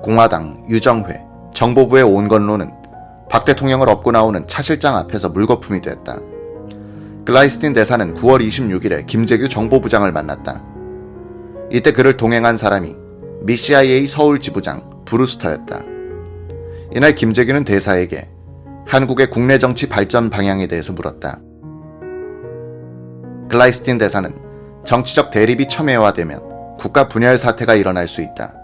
공화당, 유정회, 정보부의 온건로는 박 대통령을 업고 나오는 차 실장 앞에서 물거품이 됐다. 글라이스틴 대사는 9월 26일에 김재규 정보부장을 만났다. 이때 그를 동행한 사람이 미 CIA 서울 지부장 브루스터였다. 이날 김재규는 대사에게 한국의 국내 정치 발전 방향에 대해서 물었다. 글라이스틴 대사는 정치적 대립이 첨예화되면 국가 분열 사태가 일어날 수 있다.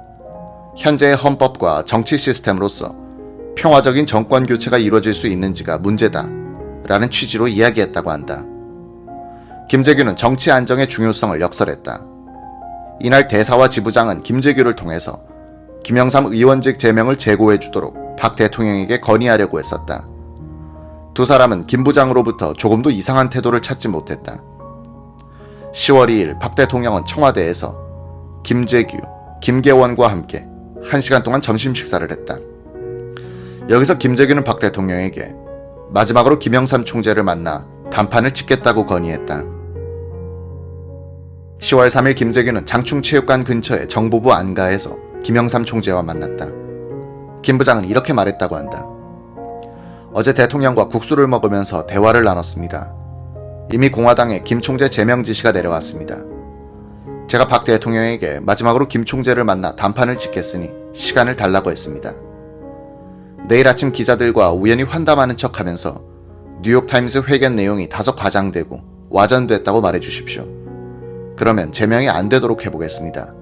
현재의 헌법과 정치 시스템으로서 평화적인 정권 교체가 이루어질 수 있는지가 문제다 라는 취지로 이야기했다고 한다. 김재규는 정치 안정의 중요성을 역설했다. 이날 대사와 지부장은 김재규를 통해서 김영삼 의원직 제명을 재고해주도록 박 대통령에게 건의하려고 했었다. 두 사람은 김 부장으로부터 조금도 이상한 태도를 찾지 못했다. 10월 2일 박 대통령은 청와대에서 김재규, 김계원과 함께 1시간 동안 점심 식사를 했다. 여기서 김재규는 박 대통령에게 마지막으로 김영삼 총재를 만나 단판을 짓겠다고 건의했다. 10월 3일 김재규는 장충체육관 근처의 정보부 안가에서 김영삼 총재와 만났다. 김 부장은 이렇게 말했다고 한다. 어제 대통령과 국수를 먹으면서 대화를 나눴습니다. 이미 공화당에 김 총재 제명 지시가 내려왔습니다. 제가 박 대통령에게 마지막으로 김 총재를 만나 단판을 짓겠으니 시간을 달라고 했습니다. 내일 아침 기자들과 우연히 환담하는 척하면서 뉴욕타임스 회견 내용이 다소 과장되고 와전됐다고 말해주십시오. 그러면 제명이 안 되도록 해보겠습니다.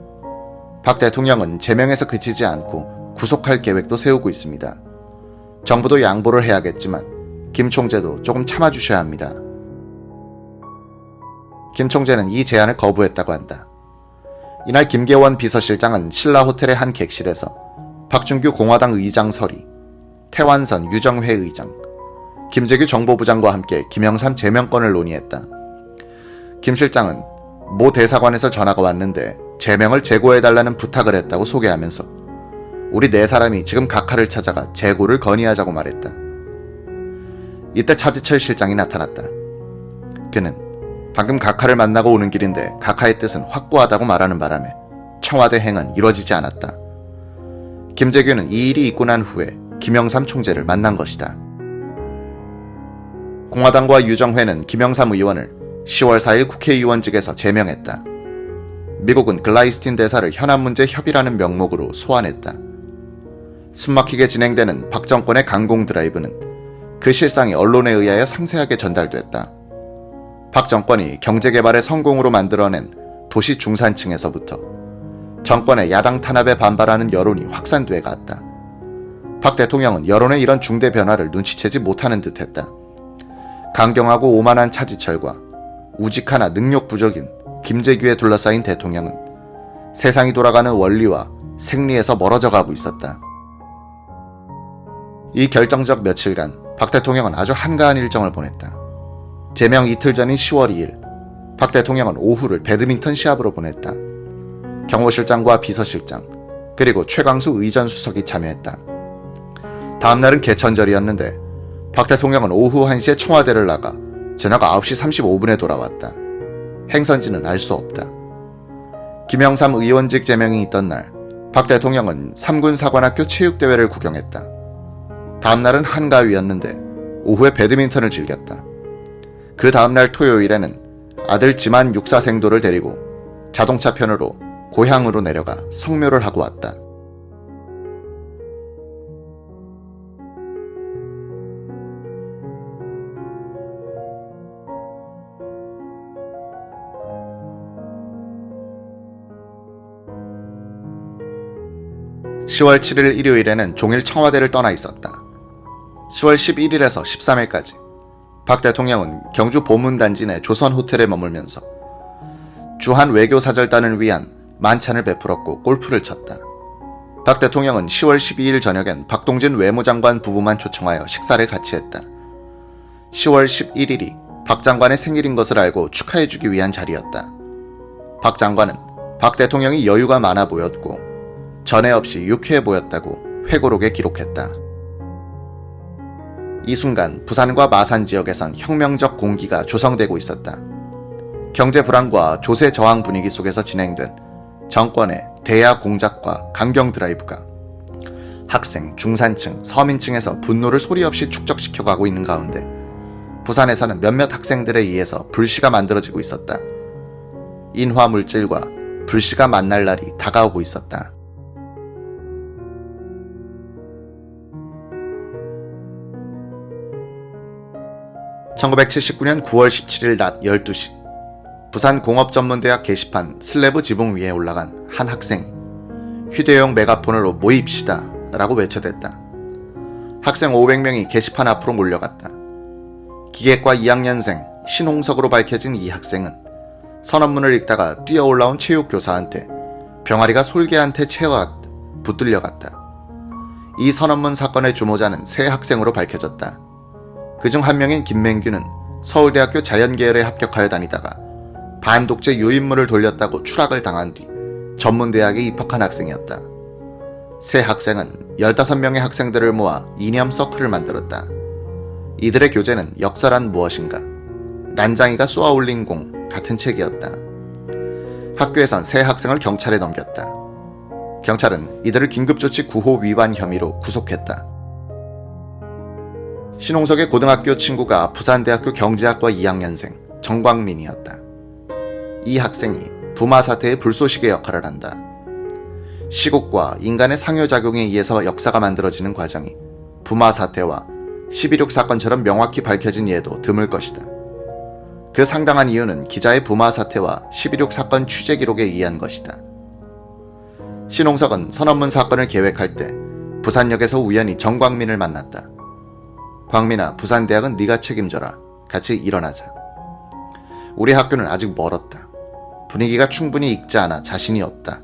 박 대통령은 제명에서 그치지 않고 구속할 계획도 세우고 있습니다. 정부도 양보를 해야겠지만 김 총재도 조금 참아주셔야 합니다. 김 총재는 이 제안을 거부했다고 한다. 이날 김계원 비서실장은 신라 호텔의 한 객실에서 박준규 공화당 의장 서리, 태완선 유정회 의장, 김재규 정보부장과 함께 김영삼 제명권을 논의했다. 김 실장은 모 대사관에서 전화가 왔는데 제명을 재고해달라는 부탁을 했다고 소개하면서 우리 4사람이 지금 각하를 찾아가 재고를 건의하자고 말했다. 이때 차지철 실장이 나타났다. 그는 방금 각하를 만나고 오는 길인데 각하의 뜻은 확고하다고 말하는 바람에 청와대 행은 이뤄지지 않았다. 김재규는 이 일이 있고 난 후에 김영삼 총재를 만난 것이다. 공화당과 유정회는 김영삼 의원을 10월 4일 국회의원직에서 제명했다. 미국은 글라이스틴 대사를 현안 문제 협의라는 명목으로 소환했다. 숨막히게 진행되는 박 정권의 강공 드라이브는 그 실상이 언론에 의하여 상세하게 전달됐다. 박 정권이 경제개발의 성공으로 만들어낸 도시 중산층에서부터 정권의 야당 탄압에 반발하는 여론이 확산돼 갔다. 박 대통령은 여론의 이런 중대 변화를 눈치채지 못하는 듯했다. 강경하고 오만한 차지철과 우직하나 능력 부족인 김재규에 둘러싸인 대통령은 세상이 돌아가는 원리와 생리에서 멀어져 가고 있었다. 이 결정적 며칠간 박 대통령은 아주 한가한 일정을 보냈다. 제명 이틀 전인 10월 2일, 박 대통령은 오후를 배드민턴 시합으로 보냈다. 경호실장과 비서실장, 그리고 최광수 의전 수석이 참여했다. 다음날은 개천절이었는데 박 대통령은 오후 1시에 청와대를 나가 저녁 9시 35분에 돌아왔다. 행선지는 알 수 없다. 김영삼 의원직 제명이 있던 날, 박 대통령은 3군 사관학교 체육대회를 구경했다. 다음날은 한가위였는데 오후에 배드민턴을 즐겼다. 그 다음날 토요일에는 아들 지만 육사생도를 데리고 자동차 편으로 고향으로 내려가 성묘를 하고 왔다. (10월 7일) 일요일에는 종일 청와대를 떠나 있었다. 10월 11일에서 13일까지 박 대통령은 경주 보문단지 내 조선호텔에 머물면서 주한 외교사절단을 위한 만찬을 베풀었고 골프를 쳤다. 박 대통령은 10월 12일 저녁엔 박동진 외무장관 부부만 초청하여 식사를 같이 했다. 10월 11일이 박 장관의 생일인 것을 알고 축하해주기 위한 자리였다. 박 장관은 박 대통령이 여유가 많아 보였고 전에 없이 유쾌해 보였다고 회고록에 기록했다. 이 순간 부산과 마산 지역에선 혁명적 공기가 조성되고 있었다. 경제 불안과 조세 저항 분위기 속에서 진행된 정권의 대야 공작과 강경 드라이브가 학생, 중산층, 서민층에서 분노를 소리 없이 축적시켜가고 있는 가운데 부산에서는 몇몇 학생들에 의해서 불씨가 만들어지고 있었다. 인화 물질과 불씨가 만날 날이 다가오고 있었다. (1979년 9월 17일) 낮 12시 부산공업전문대학 게시판 슬래브 지붕 위에 올라간 한 학생이 휴대용 메가폰으로 모입시다 라고 외쳐댔다. 학생 500명이 게시판 앞으로 몰려갔다. 기계과 2학년생 신홍석으로 밝혀진 이 학생은 선언문을 읽다가 뛰어올라온 체육교사한테 병아리가 솔개한테 채워갔다 붙들려갔다. 이 선언문 사건의 주모자는 세 학생으로 밝혀졌다. 그중 한 명인 김맹규는 서울대학교 자연계열에 합격하여 다니다가 반독재 유인물을 돌렸다고 추락을 당한 뒤 전문대학에 입학한 학생이었다. 세 학생은 15명의 학생들을 모아 이념 서클을 만들었다. 이들의 교재는 역사란 무엇인가, 난장이가 쏘아올린 공 같은 책이었다. 학교에선 세 학생을 경찰에 넘겼다. 경찰은 이들을 긴급조치 구호 위반 혐의로 구속했다. 신홍석의 고등학교 친구가 부산대학교 경제학과 2학년생 정광민이었다. 이 학생이 부마 사태의 불쏘시개 역할을 한다. 시국과 인간의 상호작용에 의해서 역사가 만들어지는 과정이 부마 사태와 11.6 사건처럼 명확히 밝혀진 예도 드물 것이다. 그 상당한 이유는 기자의 부마 사태와 11.6 사건 취재 기록에 의한 것이다. 신홍석은 선언문 사건을 계획할 때 부산역에서 우연히 정광민을 만났다. 광민아, 부산대학은 네가 책임져라. 같이 일어나자. 우리 학교는 아직 멀었다. 분위기가 충분히 익지 않아 자신이 없다.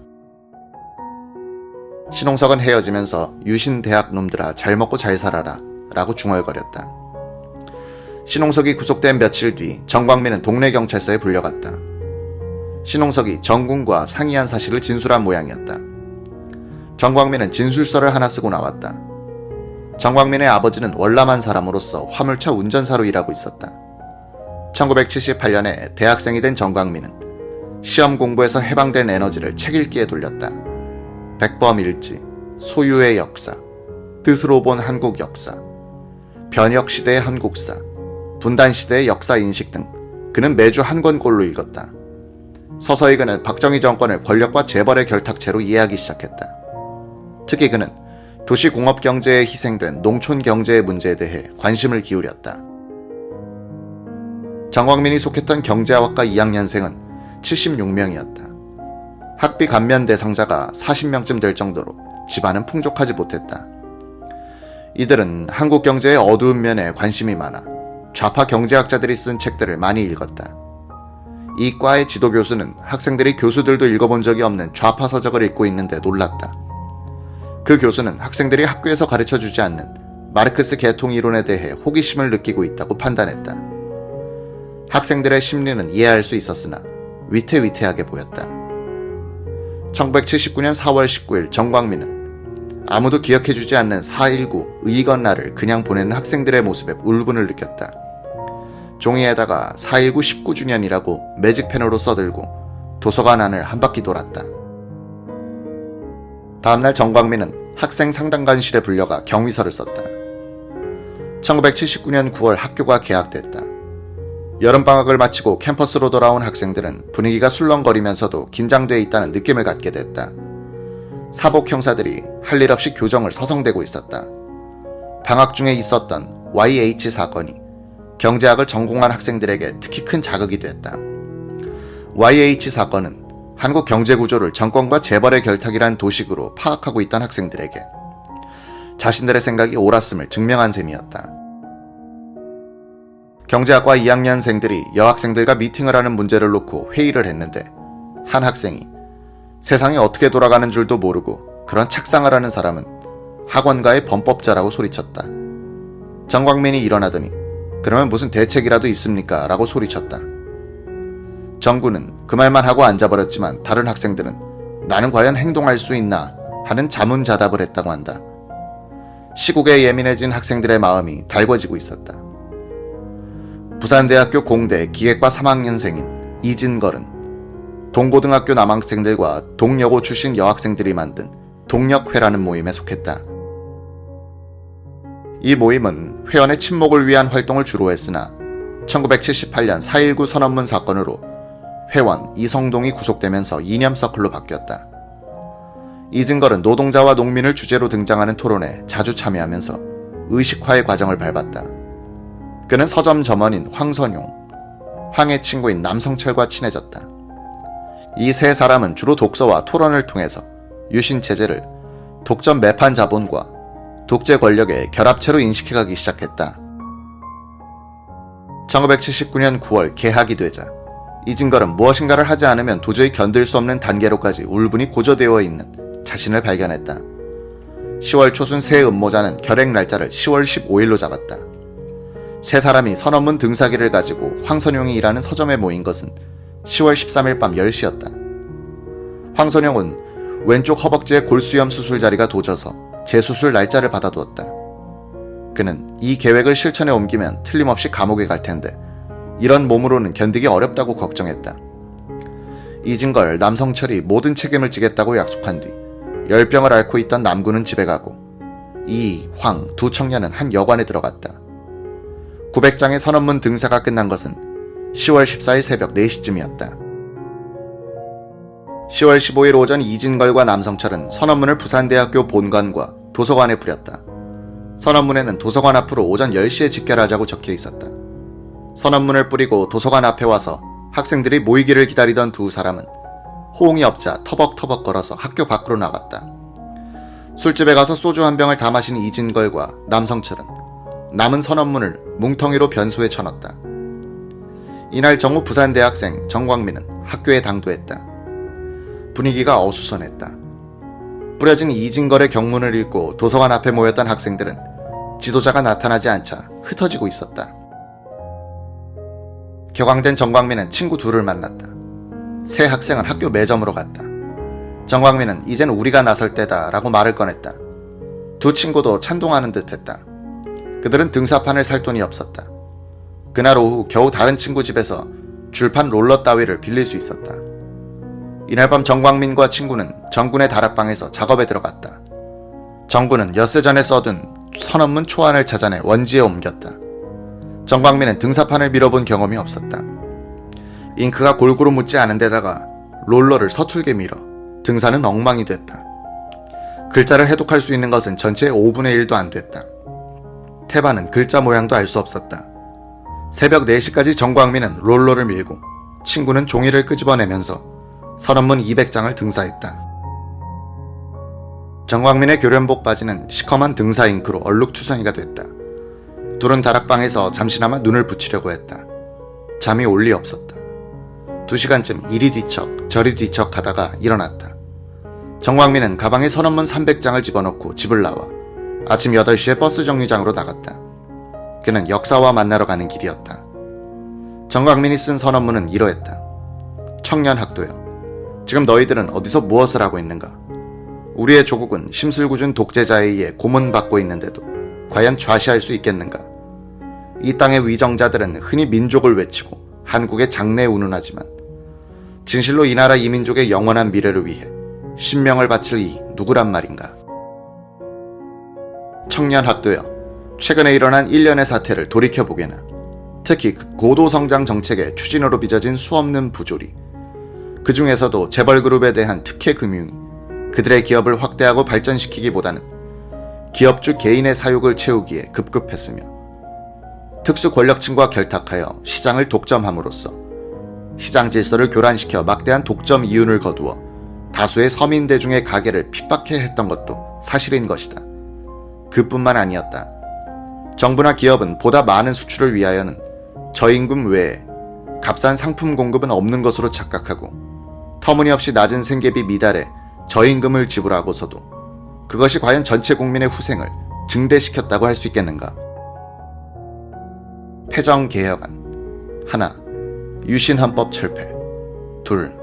신홍석은 헤어지면서 유신 대학 놈들아 잘 먹고 잘 살아라 라고 중얼거렸다. 신홍석이 구속된 며칠 뒤 정광민은 동네 경찰서에 불려갔다. 신홍석이 정군과 상의한 사실을 진술한 모양이었다. 정광민은 진술서를 하나 쓰고 나왔다. 정광민의 아버지는 월남한 사람으로서 화물차 운전사로 일하고 있었다. 1978년에 대학생이 된 정광민은 시험 공부에서 해방된 에너지를 책 읽기에 돌렸다. 백범일지, 소유의 역사, 뜻으로 본 한국 역사, 변혁시대의 한국사, 분단시대의 역사 인식 등 그는 매주 한 권꼴로 읽었다. 서서히 그는 박정희 정권을 권력과 재벌의 결탁체로 이해하기 시작했다. 특히 그는 도시공업경제에 희생된 농촌경제의 문제에 대해 관심을 기울였다. 정광민이 속했던 경제학과 2학년생은 76명이었다. 학비 감면 대상자가 40명쯤 될 정도로 집안은 풍족하지 못했다. 이들은 한국 경제의 어두운 면에 관심이 많아 좌파 경제학자들이 쓴 책들을 많이 읽었다. 이 과의 지도교수는 학생들이 교수들도 읽어본 적이 없는 좌파 서적을 읽고 있는데 놀랐다. 그 교수는 학생들이 학교에서 가르쳐주지 않는 마르크스 계통 이론에 대해 호기심을 느끼고 있다고 판단했다. 학생들의 심리는 이해할 수 있었으나 위태위태하게 보였다. 1979년 4월 19일 정광민은 아무도 기억해주지 않는 4.19 의건 날을 그냥 보내는 학생들의 모습에 울분을 느꼈다. 종이에다가 4.19 19주년이라고 매직펜으로 써들고 도서관 안을 한 바퀴 돌았다. 다음날 정광민은 학생 상담관실에 불려가 경위서를 썼다. 1979년 9월 학교가 개학됐다. 여름방학을 마치고 캠퍼스로 돌아온 학생들은 분위기가 술렁거리면서도 긴장돼 있다는 느낌을 갖게 됐다. 사복 형사들이 할 일 없이 교정을 서성대고 있었다. 방학 중에 있었던 YH 사건이 경제학을 전공한 학생들에게 특히 큰 자극이 됐다. YH 사건은 한국 경제구조를 정권과 재벌의 결탁이란 도식으로 파악하고 있던 학생들에게 자신들의 생각이 옳았음을 증명한 셈이었다. 경제학과 2학년생들이 여학생들과 미팅을 하는 문제를 놓고 회의를 했는데 한 학생이 세상이 어떻게 돌아가는 줄도 모르고 그런 착상을 하는 사람은 학원가의 범법자라고 소리쳤다. 정광민이 일어나더니 그러면 무슨 대책이라도 있습니까? 라고 소리쳤다. 정구는 그 말만 하고 앉아버렸지만 다른 학생들은 나는 과연 행동할 수 있나 하는 자문자답을 했다고 한다. 시국에 예민해진 학생들의 마음이 달궈지고 있었다. 부산대학교 공대 기획과 3학년생인 이진걸은 동고등학교 남학생들과 동여고 출신 여학생들이 만든 동력회라는 모임에 속했다. 이 모임은 회원의 친목을 위한 활동을 주로 했으나 1978년 4.19 선언문 사건으로 회원 이성동이 구속되면서 이념서클로 바뀌었다. 이진걸은 노동자와 농민을 주제로 등장하는 토론에 자주 참여하면서 의식화의 과정을 밟았다. 그는 서점 점원인 황선용, 황의 친구인 남성철과 친해졌다. 이 세 사람은 주로 독서와 토론을 통해서 유신체제를 독점 매판 자본과 독재 권력의 결합체로 인식해가기 시작했다. 1979년 9월 개학이 되자 이진걸은 무엇인가를 하지 않으면 도저히 견딜 수 없는 단계로까지 울분이 고조되어 있는 자신을 발견했다. 10월 초순 새 음모자는 결핵 날짜를 10월 15일로 잡았다. 세 사람이 선언문 등사기를 가지고 황선용이 일하는 서점에 모인 것은 10월 13일 밤 10시였다. 황선용은 왼쪽 허벅지에 골수염 수술 자리가 도져서 재수술 날짜를 받아두었다. 그는 이 계획을 실천에 옮기면 틀림없이 감옥에 갈 텐데 이런 몸으로는 견디기 어렵다고 걱정했다. 이진걸, 남성철이 모든 책임을 지겠다고 약속한 뒤 열병을 앓고 있던 남구는 집에 가고 이, 황 두 청년은 한 여관에 들어갔다. 900장의 선언문 등사가 끝난 것은 10월 14일 새벽 4시쯤이었다. 10월 15일 오전 이진걸과 남성철은 선언문을 부산대학교 본관과 도서관에 뿌렸다. 선언문에는 도서관 앞으로 오전 10시에 집결하자고 적혀 있었다. 선언문을 뿌리고 도서관 앞에 와서 학생들이 모이기를 기다리던 두 사람은 호응이 없자 터벅터벅 걸어서 학교 밖으로 나갔다. 술집에 가서 소주 한 병을 다 마신 이진걸과 남성철은 남은 선언문을 뭉텅이로 변소에 쳐넣었다. 이날 정오 부산대학생 정광민은 학교에 당도했다. 분위기가 어수선했다. 뿌려진 이진걸의 경문을 읽고 도서관 앞에 모였던 학생들은 지도자가 나타나지 않자 흩어지고 있었다. 격앙된 정광민은 친구 둘을 만났다. 세 학생은 학교 매점으로 갔다. 정광민은 이젠 우리가 나설 때다 라고 말을 꺼냈다. 두 친구도 찬동하는 듯 했다. 그들은 등사판을 살 돈이 없었다. 그날 오후 겨우 다른 친구 집에서 줄판 롤러 따위를 빌릴 수 있었다. 이날 밤 정광민과 친구는 정군의 다락방에서 작업에 들어갔다. 정군은 엿새 전에 써둔 선언문 초안을 찾아내 원지에 옮겼다. 정광민은 등사판을 밀어본 경험이 없었다. 잉크가 골고루 묻지 않은 데다가 롤러를 서툴게 밀어 등산은 엉망이 됐다. 글자를 해독할 수 있는 것은 전체의 5분의 1도 안 됐다. 태반은 글자 모양도 알 수 없었다. 새벽 4시까지 정광민은 롤러를 밀고 친구는 종이를 끄집어내면서 선언문 200장을 등사했다. 정광민의 교련복 바지는 시커먼 등사 잉크로 얼룩투성이가 됐다. 둘은 다락방에서 잠시나마 눈을 붙이려고 했다. 잠이 올 리 없었다. 2시간쯤 이리 뒤척 저리 뒤척 하다가 일어났다. 정광민은 가방에 선언문 300장을 집어넣고 집을 나와 아침 8시에 버스 정류장으로 나갔다. 그는 역사와 만나러 가는 길이었다. 정광민이 쓴 선언문은 이러했다. 청년학도여, 지금 너희들은 어디서 무엇을 하고 있는가? 우리의 조국은 심술궂은 독재자에 의해 고문받고 있는데도 과연 좌시할 수 있겠는가? 이 땅의 위정자들은 흔히 민족을 외치고 한국의 장래에 운운하지만 진실로 이 나라 이 민족의 영원한 미래를 위해 신명을 바칠 이 누구란 말인가? 청년학도여, 최근에 일어난 일련의 사태를 돌이켜보게나 특히 그 고도성장 정책의 추진으로 빚어진 수없는 부조리, 그 중에서도 재벌그룹에 대한 특혜 금융이 그들의 기업을 확대하고 발전시키기보다는 기업주 개인의 사욕을 채우기에 급급했으며 특수 권력층과 결탁하여 시장을 독점함으로써 시장 질서를 교란시켜 막대한 독점 이윤을 거두어 다수의 서민 대중의 가게를 핍박해 했던 것도 사실인 것이다. 그뿐만 아니었다. 정부나 기업은 보다 많은 수출을 위하여는 저임금 외에 값싼 상품 공급은 없는 것으로 착각하고 터무니없이 낮은 생계비 미달에 저임금을 지불하고서도 그것이 과연 전체 국민의 후생을 증대시켰다고 할 수 있겠는가? 패정개혁안 하나, 유신헌법 철폐 둘,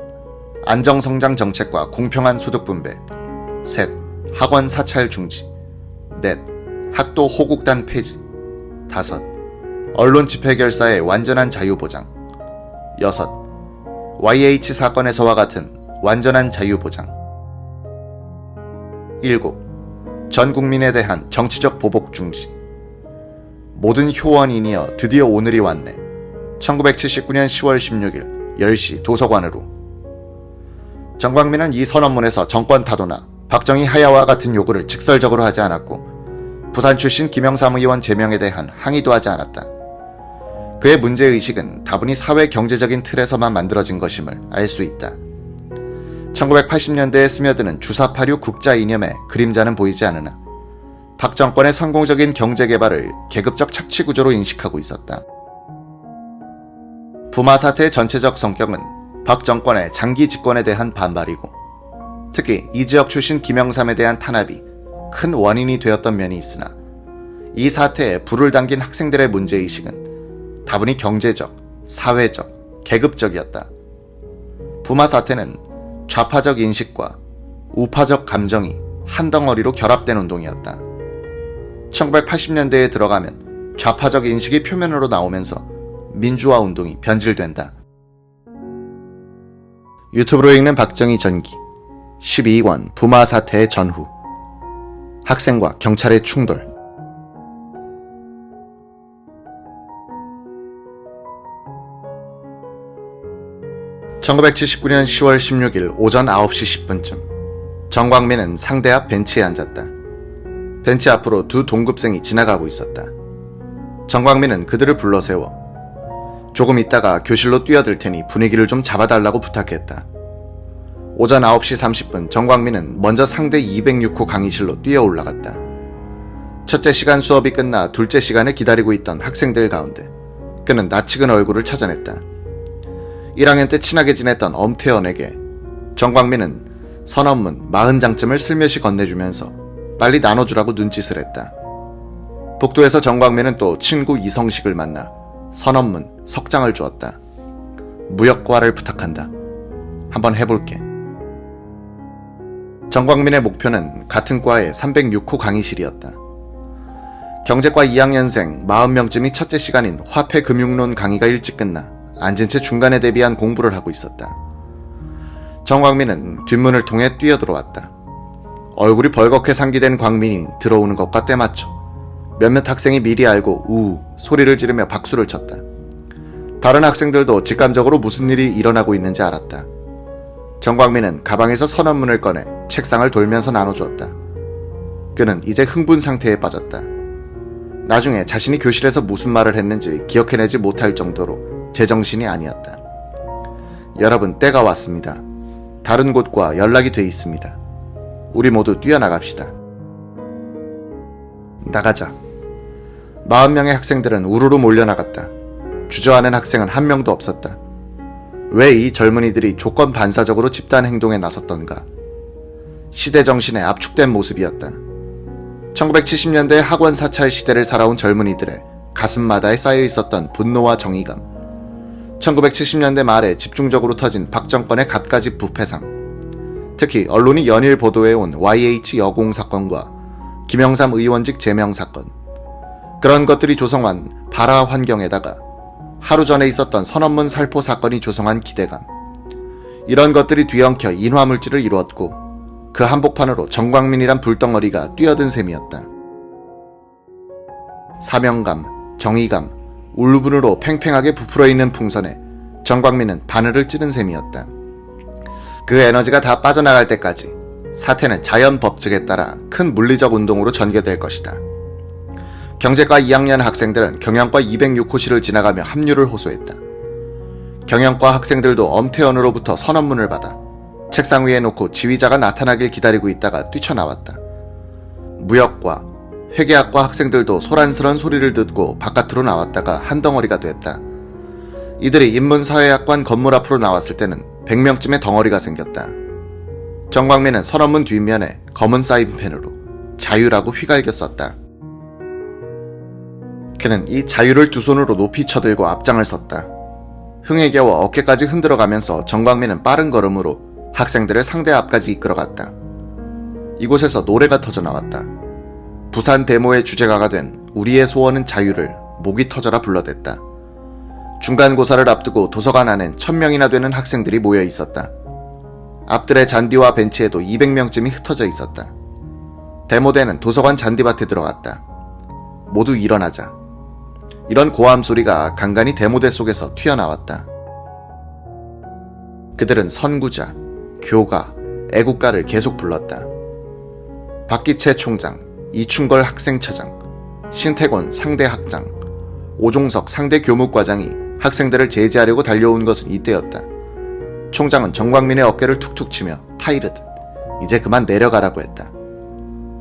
안정성장 정책과 공평한 소득 분배 셋, 학원 사찰 중지 넷, 학도 호국단 폐지 다섯, 언론 집회 결사의 완전한 자유 보장 여섯, YH 사건에서와 같은 완전한 자유 보장 일곱, 전 국민에 대한 정치적 보복 중지. 모든 효원인이여 드디어 오늘이 왔네. 1979년 10월 16일 10시 도서관으로. 정광민은 이 선언문에서 정권 타도나 박정희 하야와 같은 요구를 직설적으로 하지 않았고 부산 출신 김영삼 의원 제명에 대한 항의도 하지 않았다. 그의 문제의식은 다분히 사회 경제적인 틀에서만 만들어진 것임을 알 수 있다. 1980년대에 스며드는 주사파류 국자 이념에 그림자는 보이지 않으나 박 정권의 성공적인 경제개발을 계급적 착취구조로 인식하고 있었다. 부마 사태의 전체적 성격은 박 정권의 장기 집권에 대한 반발이고 특히 이 지역 출신 김영삼에 대한 탄압이 큰 원인이 되었던 면이 있으나 이 사태에 불을 당긴 학생들의 문제의식은 다분히 경제적, 사회적, 계급적이었다. 부마 사태는 좌파적 인식과 우파적 감정이 한 덩어리로 결합된 운동이었다. 1980년대에 들어가면 좌파적 인식이 표면으로 나오면서 민주화 운동이 변질된다. 유튜브로 읽는 박정희 전기 12권 부마 사태의 전후 학생과 경찰의 충돌 1979년 10월 16일 오전 9시 10분쯤 정광민은 상대 앞 벤치에 앉았다. 벤치 앞으로 두 동급생이 지나가고 있었다. 정광민은 그들을 불러세워 조금 있다가 교실로 뛰어들 테니 분위기를 좀 잡아달라고 부탁했다. 오전 9시 30분 정광민은 먼저 상대 206호 강의실로 뛰어 올라갔다. 첫째 시간 수업이 끝나 둘째 시간을 기다리고 있던 학생들 가운데 그는 낯익은 얼굴을 찾아냈다. 1학년 때 친하게 지냈던 엄태원에게 정광민은 선언문 40장쯤을 슬며시 건네주면서 빨리 나눠주라고 눈짓을 했다. 복도에서 정광민은 또 친구 이성식을 만나 선언문 석 장을 주었다. 무역과를 부탁한다. 한번 해볼게. 정광민의 목표는 같은 과의 306호 강의실이었다. 경제과 2학년생 40명쯤이 첫째 시간인 화폐금융론 강의가 일찍 끝나 앉은 채 중간에 대비한 공부를 하고 있었다. 정광민은 뒷문을 통해 뛰어들어왔다. 얼굴이 벌겋게 상기된 광민이 들어오는 것과 때맞춰 몇몇 학생이 미리 알고 우우 소리를 지르며 박수를 쳤다. 다른 학생들도 직감적으로 무슨 일이 일어나고 있는지 알았다. 정광민은 가방에서 선언문을 꺼내 책상을 돌면서 나눠주었다. 그는 이제 흥분 상태에 빠졌다. 나중에 자신이 교실에서 무슨 말을 했는지 기억해내지 못할 정도로 제정신이 아니었다. 여러분, 때가 왔습니다. 다른 곳과 연락이 돼 있습니다. 우리 모두 뛰어나갑시다. 나가자. 40명의 학생들은 우르르 몰려나갔다. 주저하는 학생은 한 명도 없었다. 왜 이 젊은이들이 조건 반사적으로 집단 행동에 나섰던가? 시대 정신에 압축된 모습이었다. 1970년대 학원 사찰 시대를 살아온 젊은이들의 가슴마다에 쌓여 있었던 분노와 정의감, 1970년대 말에 집중적으로 터진 박정권의 갖가지 부패상, 특히 언론이 연일 보도해온 YH 여공 사건과 김영삼 의원직 제명 사건, 그런 것들이 조성한 발화 환경에다가 하루 전에 있었던 선언문 살포 사건이 조성한 기대감, 이런 것들이 뒤엉켜 인화물질을 이루었고 그 한복판으로 정광민이란 불덩어리가 뛰어든 셈이었다. 사명감, 정의감, 울분으로 팽팽하게 부풀어 있는 풍선에 정광민은 바늘을 찌른 셈이었다. 그 에너지가 다 빠져나갈 때까지 사태는 자연 법칙에 따라 큰 물리적 운동으로 전개될 것이다. 경제과 2학년 학생들은 경영과 206호실을 지나가며 합류를 호소했다. 경영과 학생들도 엄태현으로부터 선언문을 받아 책상 위에 놓고 지휘자가 나타나길 기다리고 있다가 뛰쳐나왔다. 무역과, 회계학과 학생들도 소란스런 소리를 듣고 바깥으로 나왔다가 한 덩어리가 됐다. 이들이 인문사회학관 건물 앞으로 나왔을 때는 100명쯤의 덩어리가 생겼다. 정광민은 선언문 뒷면에 검은 사인펜으로 자유라고 휘갈겨 썼다. 그는 이 자유를 두 손으로 높이 쳐들고 앞장을 섰다. 흥에 겨워 어깨까지 흔들어가면서 정광민은 빠른 걸음으로 학생들을 상대 앞까지 이끌어갔다. 이곳에서 노래가 터져나왔다. 부산 데모의 주제가가 된 우리의 소원은 자유를 목이 터져라 불러댔다. 중간고사를 앞두고 도서관 안엔 1000명이나 되는 학생들이 모여 있었다. 앞들의 잔디와 벤치에도 200명쯤이 흩어져 있었다. 데모대는 도서관 잔디밭에 들어갔다. 모두 일어나자. 이런 고함 소리가 간간히 데모대 속에서 튀어나왔다. 그들은 선구자, 교가, 애국가를 계속 불렀다. 박기채 총장, 이충걸 학생처장, 신태권 상대 학장, 오종석 상대 교무과장이 학생들을 제지하려고 달려온 것은 이때였다. 총장은 정광민의 어깨를 툭툭 치며 타이르듯 이제 그만 내려가라고 했다.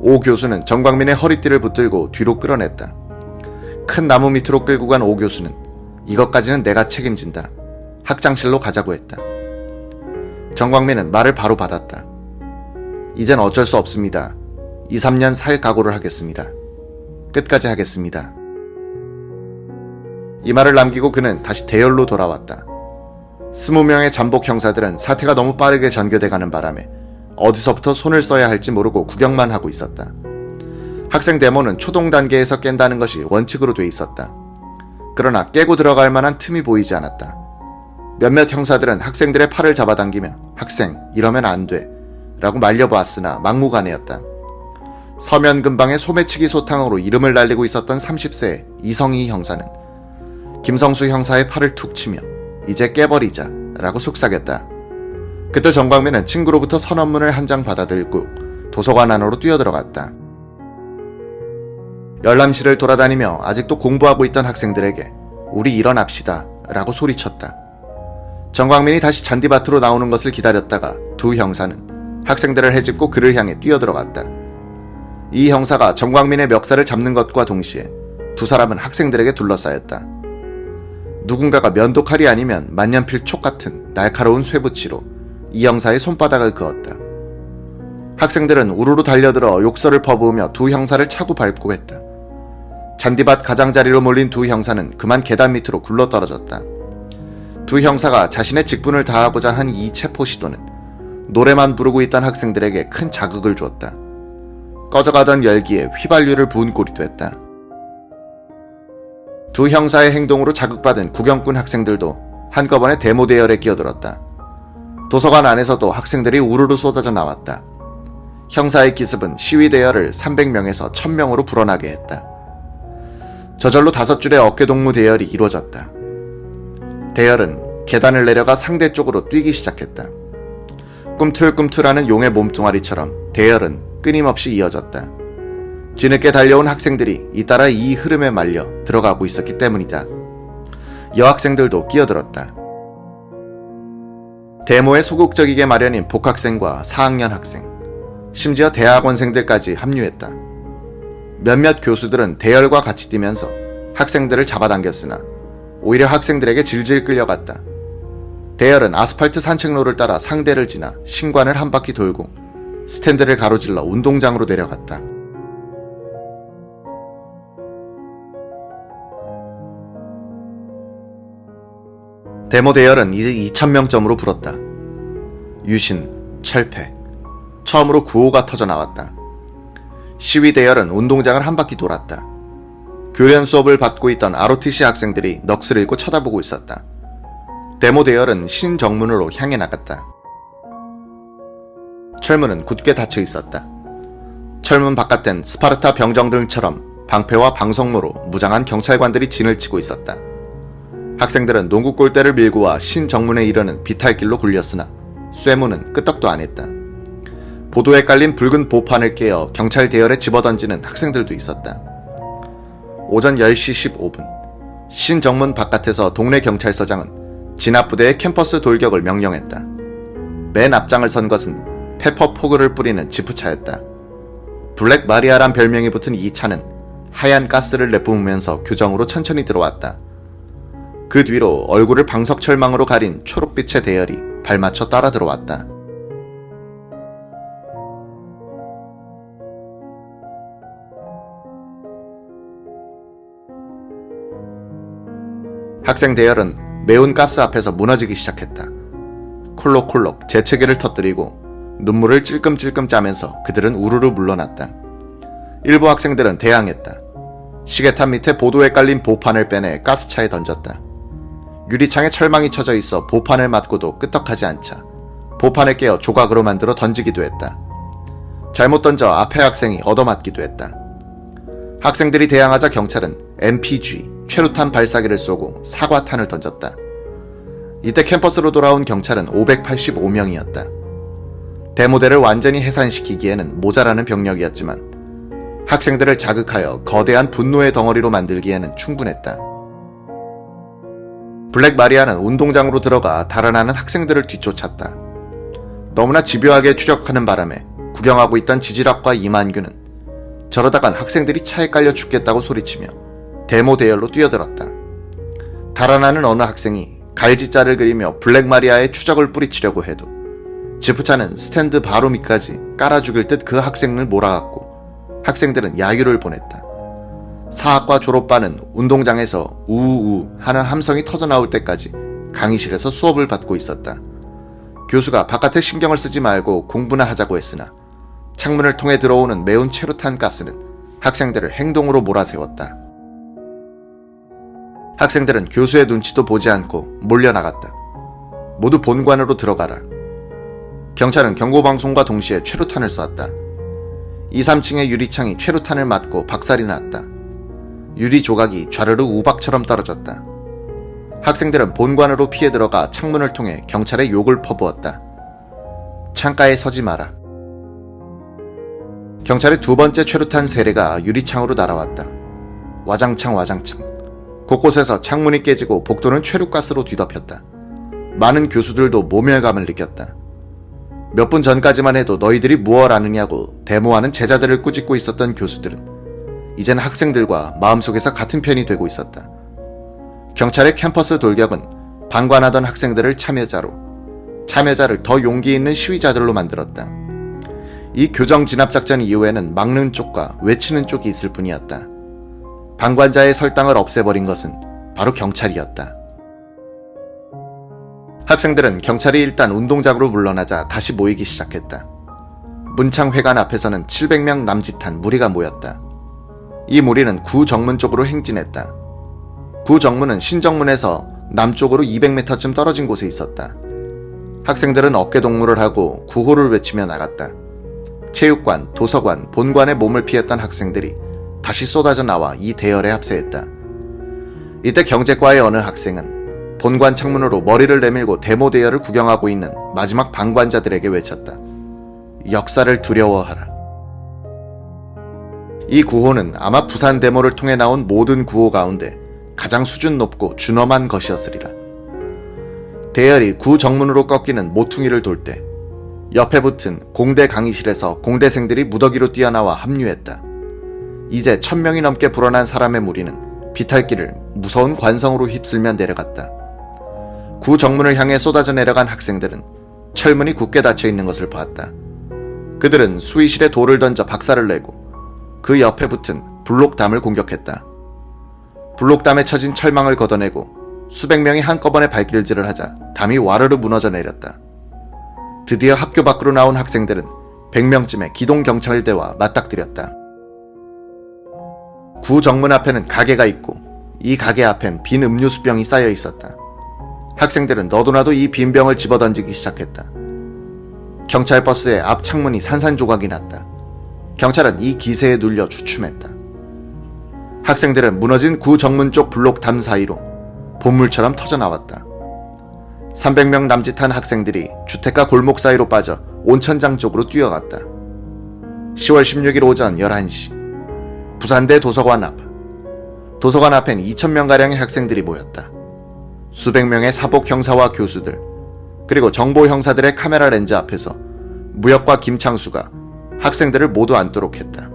오 교수는 정광민의 허리띠를 붙들고 뒤로 끌어냈다. 큰 나무 밑으로 끌고 간 오 교수는 이것까지는 내가 책임진다. 학장실로 가자고 했다. 정광민은 말을 바로 받았다. 이젠 어쩔 수 없습니다. 2, 3년 살 각오를 하겠습니다. 끝까지 하겠습니다. 이 말을 남기고 그는 다시 대열로 돌아왔다. 20명의 잠복 형사들은 사태가 너무 빠르게 전개돼가는 바람에 어디서부터 손을 써야 할지 모르고 구경만 하고 있었다. 학생 데모는 초동 단계에서 깬다는 것이 원칙으로 돼 있었다. 그러나 깨고 들어갈 만한 틈이 보이지 않았다. 몇몇 형사들은 학생들의 팔을 잡아당기며 학생, 이러면 안 돼 라고 말려보았으나 막무가내였다. 서면 근방의 소매치기 소탕으로 이름을 날리고 있었던 30세의 이성희 형사는 김성수 형사의 팔을 툭 치며 이제 깨버리자 라고 속삭였다. 그때 정광민은 친구로부터 선언문을 한 장 받아들고 도서관 안으로 뛰어들어갔다. 열람실을 돌아다니며 아직도 공부하고 있던 학생들에게 우리 일어납시다 라고 소리쳤다. 정광민이 다시 잔디밭으로 나오는 것을 기다렸다가 두 형사는 학생들을 헤집고 그를 향해 뛰어들어갔다. 이 형사가 정광민의 멱살을 잡는 것과 동시에 두 사람은 학생들에게 둘러싸였다. 누군가가 면도칼이 아니면 만년필 촉 같은 날카로운 쇠붙이로 이 형사의 손바닥을 그었다. 학생들은 우르르 달려들어 욕설을 퍼부으며 두 형사를 차고 밟고 했다. 잔디밭 가장자리로 몰린 두 형사는 그만 계단 밑으로 굴러떨어졌다. 두 형사가 자신의 직분을 다하고자 한 이 체포 시도는 노래만 부르고 있던 학생들에게 큰 자극을 주었다. 꺼져가던 열기에 휘발유를 부은 꼴이 됐다. 두 형사의 행동으로 자극받은 구경꾼 학생들도 한꺼번에 데모 대열에 끼어들었다. 도서관 안에서도 학생들이 우르르 쏟아져 나왔다. 형사의 기습은 시위 대열을 300명에서 1000명으로 불어나게 했다. 저절로 5줄의 어깨동무 대열이 이루어졌다. 대열은 계단을 내려가 상대 쪽으로 뛰기 시작했다. 꿈틀꿈틀하는 용의 몸뚱아리처럼 대열은 끊임없이 이어졌다. 뒤늦게 달려온 학생들이 잇따라 이 흐름에 말려 들어가고 있었기 때문이다. 여학생들도 끼어들었다. 데모에 소극적이게 마련인 복학생과 4학년 학생, 심지어 대학원생들까지 합류했다. 몇몇 교수들은 대열과 같이 뛰면서 학생들을 잡아당겼으나 오히려 학생들에게 질질 끌려갔다. 대열은 아스팔트 산책로를 따라 상대를 지나 신관을 한 바퀴 돌고 스탠드를 가로질러 운동장으로 내려갔다. 데모 대열은 이제 2000명점으로 불었다. 유신, 철폐, 처음으로 구호가 터져 나왔다. 시위 대열은 운동장을 한 바퀴 돌았다. 교련 수업을 받고 있던 ROTC 학생들이 넋을 잃고 쳐다보고 있었다. 데모 대열은 신정문으로 향해 나갔다. 철문은 굳게 닫혀 있었다. 철문 바깥엔 스파르타 병정들처럼 방패와 방석로로 무장한 경찰관들이 진을 치고 있었다. 학생들은 농구 골대를 밀고 와 신정문에 이르는 비탈길로 굴렸으나 쇠문은 끄떡도 안 했다. 보도에 깔린 붉은 보판을 깨어 경찰 대열에 집어던지는 학생들도 있었다. 오전 10시 15분 신정문 바깥에서 동네 경찰서장은 진압부대의 캠퍼스 돌격을 명령했다. 맨 앞장을 선 것은 페퍼 포그를 뿌리는 지프차였다. 블랙 마리아란 별명이 붙은 이 차는 하얀 가스를 내뿜으면서 교정으로 천천히 들어왔다. 그 뒤로 얼굴을 방석철망으로 가린 초록빛의 대열이 발맞춰 따라 들어왔다. 학생 대열은 매운 가스 앞에서 무너지기 시작했다. 콜록콜록 재채기를 터뜨리고 눈물을 찔끔찔끔 짜면서 그들은 우르르 물러났다. 일부 학생들은 대항했다. 시계탑 밑에 보도에 깔린 보판을 빼내 가스차에 던졌다. 유리창에 철망이 쳐져 있어 보판을 맞고도 끄떡하지 않자 보판을 깨어 조각으로 만들어 던지기도 했다. 잘못 던져 앞에 학생이 얻어맞기도 했다. 학생들이 대항하자 경찰은 MPG, 최루탄 발사기를 쏘고 사과탄을 던졌다. 이때 캠퍼스로 돌아온 경찰은 585명이었다. 데모대를 완전히 해산시키기에는 모자라는 병력이었지만 학생들을 자극하여 거대한 분노의 덩어리로 만들기에는 충분했다. 블랙 마리아는 운동장으로 들어가 달아나는 학생들을 뒤쫓았다. 너무나 집요하게 추격하는 바람에 구경하고 있던 지질학과 이만규는 저러다간 학생들이 차에 깔려 죽겠다고 소리치며 데모 대열로 뛰어들었다. 달아나는 어느 학생이 갈지자를 그리며 블랙 마리아의 추적을 뿌리치려고 해도 지프차는 스탠드 바로 밑까지 깔아 죽일 듯 그 학생을 몰아갔고 학생들은 야유를 보냈다. 사학과 졸업반은 운동장에서 우우우 하는 함성이 터져나올 때까지 강의실에서 수업을 받고 있었다. 교수가 바깥에 신경을 쓰지 말고 공부나 하자고 했으나 창문을 통해 들어오는 매운 최루탄 가스는 학생들을 행동으로 몰아세웠다. 학생들은 교수의 눈치도 보지 않고 몰려나갔다. 모두 본관으로 들어가라. 경찰은 경고방송과 동시에 최루탄을 쐈다. 2, 3층의 유리창이 최루탄을 맞고 박살이 났다. 유리 조각이 좌르르 우박처럼 떨어졌다. 학생들은 본관으로 피해 들어가 창문을 통해 경찰에 욕을 퍼부었다. 창가에 서지 마라. 경찰의 두 번째 최루탄 세례가 유리창으로 날아왔다. 와장창 와장창. 곳곳에서 창문이 깨지고 복도는 최루가스로 뒤덮였다. 많은 교수들도 모멸감을 느꼈다. 몇 분 전까지만 해도 너희들이 무얼 아느냐고 데모하는 제자들을 꾸짖고 있었던 교수들은 이젠 학생들과 마음속에서 같은 편이 되고 있었다. 경찰의 캠퍼스 돌격은 방관하던 학생들을 참여자를 더 용기 있는 시위자들로 만들었다. 이 교정 진압작전 이후에는 막는 쪽과 외치는 쪽이 있을 뿐이었다. 방관자의 설당을 없애버린 것은 바로 경찰이었다. 학생들은 경찰이 일단 운동장으로 물러나자 다시 모이기 시작했다. 문창회관 앞에서는 700명 남짓한 무리가 모였다. 이 무리는 구정문 쪽으로 행진했다. 구정문은 신정문에서 남쪽으로 200m쯤 떨어진 곳에 있었다. 학생들은 어깨동무를 하고 구호를 외치며 나갔다. 체육관, 도서관, 본관의 몸을 피했던 학생들이 다시 쏟아져 나와 이 대열에 합세했다. 이때 경제과의 어느 학생은 본관 창문으로 머리를 내밀고 데모 대열을 구경하고 있는 마지막 방관자들에게 외쳤다. 역사를 두려워하라. 이 구호는 아마 부산 데모를 통해 나온 모든 구호 가운데 가장 수준 높고 준엄한 것이었으리라. 대열이 구정문으로 꺾이는 모퉁이를 돌 때 옆에 붙은 공대 강의실에서 공대생들이 무더기로 뛰어나와 합류했다. 이제 1000명이 넘게 불어난 사람의 무리는 비탈길을 무서운 관성으로 휩쓸며 내려갔다. 구정문을 향해 쏟아져 내려간 학생들은 철문이 굳게 닫혀 있는 것을 보았다. 그들은 수의실에 돌을 던져 박살을 내고 그 옆에 붙은 블록담을 공격했다. 블록담에 쳐진 철망을 걷어내고 수백 명이 한꺼번에 발길질을 하자 담이 와르르 무너져 내렸다. 드디어 학교 밖으로 나온 학생들은 100명쯤의 기동경찰대와 맞닥뜨렸다. 구정문 앞에는 가게가 있고 이 가게 앞엔 빈 음료수병이 쌓여 있었다. 학생들은 너도나도 이 빈 병을 집어던지기 시작했다. 경찰 버스의 앞 창문이 산산조각이 났다. 경찰은 이 기세에 눌려 주춤했다. 학생들은 무너진 구정문 쪽 블록담 사이로 본물처럼 터져나왔다. 300명 남짓한 학생들이 주택가 골목 사이로 빠져 온천장 쪽으로 뛰어갔다. 10월 16일 오전 11시 부산대 도서관 앞. 도서관 앞엔 2000명가량의 학생들이 모였다. 수백 명의 사복 형사와 교수들, 그리고 정보 형사들의 카메라 렌즈 앞에서 무역과 김창수가 학생들을 모두 앉도록 했다.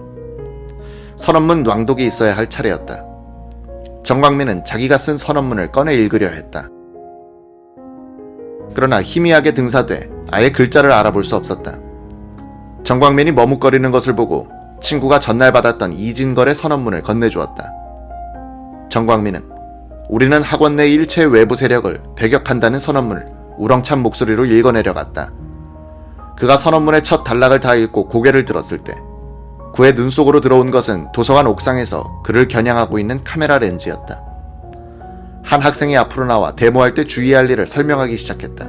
선언문 낭독이 있어야 할 차례였다. 정광민은 자기가 쓴 선언문을 꺼내 읽으려 했다. 그러나 희미하게 등사돼 아예 글자를 알아볼 수 없었다. 정광민이 머뭇거리는 것을 보고 친구가 전날 받았던 이진걸의 선언문을 건네주었다. 정광민은 우리는 학원 내 일체 외부 세력을 배격한다는 선언문을 우렁찬 목소리로 읽어내려갔다. 그가 선언문의 첫 단락을 다 읽고 고개를 들었을 때 그의 눈 속으로 들어온 것은 도서관 옥상에서 그를 겨냥하고 있는 카메라 렌즈였다. 한 학생이 앞으로 나와 데모할 때 주의할 일을 설명하기 시작했다.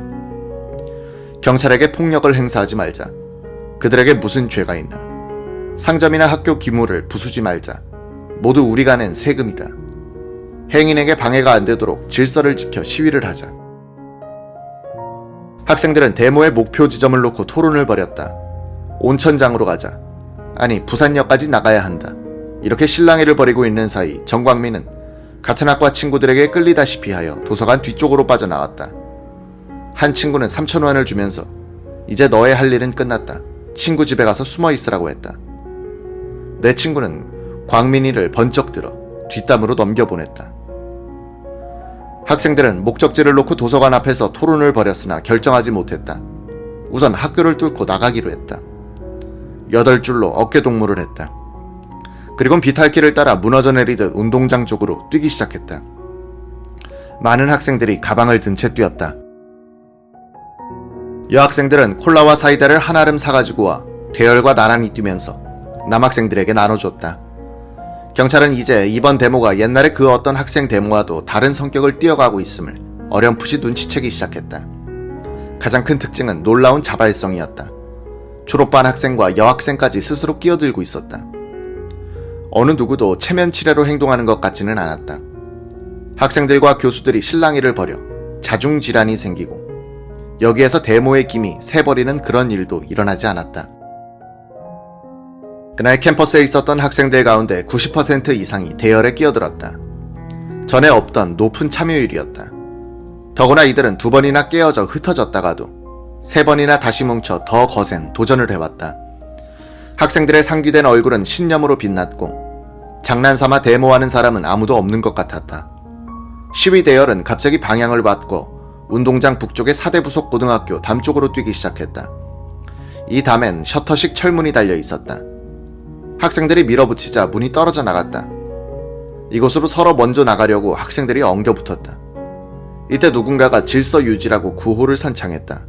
경찰에게 폭력을 행사하지 말자. 그들에게 무슨 죄가 있나. 상점이나 학교 기물을 부수지 말자. 모두 우리가 낸 세금이다. 행인에게 방해가 안 되도록 질서를 지켜 시위를 하자. 학생들은 데모의 목표 지점을 놓고 토론을 벌였다. 온천장으로 가자. 아니, 부산역까지 나가야 한다. 이렇게 실랑이를 벌이고 있는 사이 정광민은 같은 학과 친구들에게 끌리다시피 하여 도서관 뒤쪽으로 빠져나왔다. 한 친구는 3,000원을 주면서 이제 너의 할 일은 끝났다. 친구 집에 가서 숨어 있으라고 했다. 내 친구는 광민이를 번쩍 들어 뒷담으로 넘겨보냈다. 학생들은 목적지를 놓고 도서관 앞에서 토론을 벌였으나 결정하지 못했다. 우선 학교를 뚫고 나가기로 했다. 8줄로 어깨동무를 했다. 그리고 비탈길을 따라 무너져 내리듯 운동장 쪽으로 뛰기 시작했다. 많은 학생들이 가방을 든 채 뛰었다. 여학생들은 콜라와 사이다를 한 알음 사가지고 와 대열과 나란히 뛰면서 남학생들에게 나눠줬다. 경찰은 이제 이번 데모가 옛날의 그 어떤 학생 데모와도 다른 성격을 띄어가고 있음을 어렴풋이 눈치채기 시작했다. 가장 큰 특징은 놀라운 자발성이었다. 졸업반 학생과 여학생까지 스스로 끼어들고 있었다. 어느 누구도 체면치레로 행동하는 것 같지는 않았다. 학생들과 교수들이 실랑이를 벌여 자중질환이 생기고 여기에서 데모의 김이 새버리는 그런 일도 일어나지 않았다. 그날 캠퍼스에 있었던 학생들 가운데 90% 이상이 대열에 끼어들었다. 전에 없던 높은 참여율이었다. 더구나 이들은 2번이나 깨어져 흩어졌다가도 3번이나 다시 뭉쳐 더 거센 도전을 해왔다. 학생들의 상기된 얼굴은 신념으로 빛났고 장난삼아 데모하는 사람은 아무도 없는 것 같았다. 시위 대열은 갑자기 방향을 바꿔 운동장 북쪽의 사대부속 고등학교 담쪽으로 뛰기 시작했다. 이 담엔 셔터식 철문이 달려 있었다. 학생들이 밀어붙이자 문이 떨어져 나갔다. 이곳으로 서로 먼저 나가려고 학생들이 엉겨붙었다. 이때 누군가가 질서 유지라고 구호를 선창했다.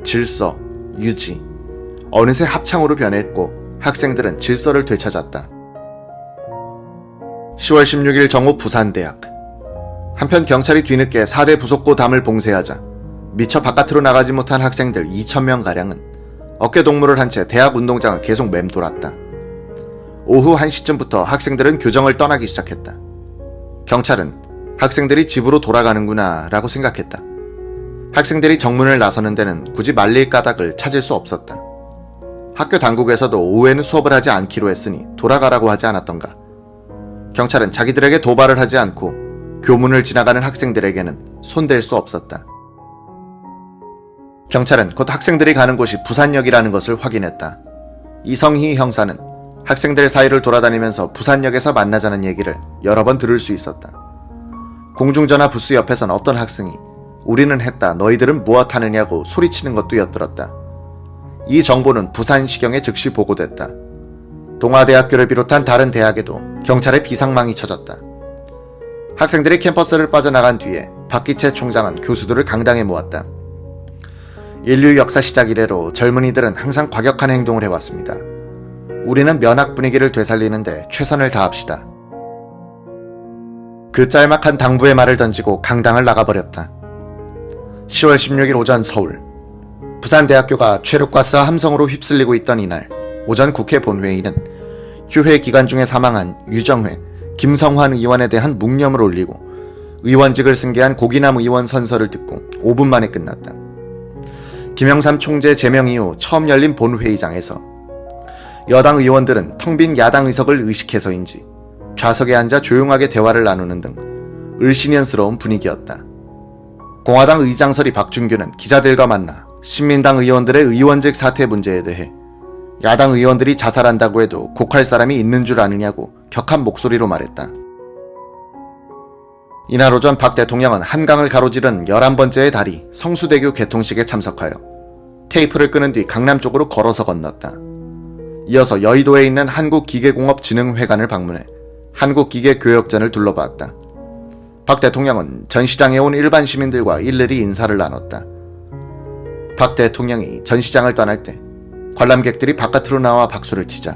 질서, 유지. 어느새 합창으로 변했고 학생들은 질서를 되찾았다. 10월 16일 정오 부산대학. 한편 경찰이 뒤늦게 4대 부속고 담을 봉쇄하자 미처 바깥으로 나가지 못한 학생들 2,000명가량은 어깨동무를 한 채 대학 운동장을 계속 맴돌았다. 오후 1시쯤부터 학생들은 교정을 떠나기 시작했다. 경찰은 학생들이 집으로 돌아가는구나 라고 생각했다. 학생들이 정문을 나서는 데는 굳이 말릴 까닭을 찾을 수 없었다. 학교 당국에서도 오후에는 수업을 하지 않기로 했으니 돌아가라고 하지 않았던가. 경찰은 자기들에게 도발을 하지 않고 교문을 지나가는 학생들에게는 손댈 수 없었다. 경찰은 곧 학생들이 가는 곳이 부산역이라는 것을 확인했다. 이성희 형사는 학생들 사이를 돌아다니면서 부산역에서 만나자는 얘기를 여러 번 들을 수 있었다. 공중전화 부스 옆에선 어떤 학생이 우리는 했다, 너희들은 무엇 하느냐고 소리치는 것도 엿들었다. 이 정보는 부산시경에 즉시 보고됐다. 동아대학교를 비롯한 다른 대학에도 경찰의 비상망이 쳐졌다. 학생들이 캠퍼스를 빠져나간 뒤에 박기채 총장은 교수들을 강당에 모았다. 인류 역사 시작 이래로 젊은이들은 항상 과격한 행동을 해왔습니다. 우리는 면학 분위기를 되살리는데 최선을 다합시다. 그 짤막한 당부의 말을 던지고 강당을 나가버렸다. 10월 16일 오전 서울. 부산대학교가 최력가스와 함성으로 휩쓸리고 있던 이날 오전 국회 본회의는 휴회 기간 중에 사망한 유정회, 김성환 의원에 대한 묵념을 올리고 의원직을 승계한 고기남 의원 선서를 듣고 5분 만에 끝났다. 김영삼 총재 제명 이후 처음 열린 본회의장에서 여당 의원들은 텅 빈 야당 의석을 의식해서인지 좌석에 앉아 조용하게 대화를 나누는 등 을씨년스러운 분위기였다. 공화당 의장설이 박준규는 기자들과 만나 신민당 의원들의 의원직 사퇴 문제에 대해 야당 의원들이 자살한다고 해도 곡할 사람이 있는 줄 아느냐고 격한 목소리로 말했다. 이날 오전 박 대통령은 한강을 가로지른 11번째의 다리 성수대교 개통식에 참석하여 테이프를 끄는 뒤 강남 쪽으로 걸어서 건넜다. 이어서 여의도에 있는 한국기계공업진흥회관을 방문해 한국기계교역전을 둘러봤다. 박 대통령은 전시장에 온 일반 시민들과 일일이 인사를 나눴다. 박 대통령이 전시장을 떠날 때 관람객들이 바깥으로 나와 박수를 치자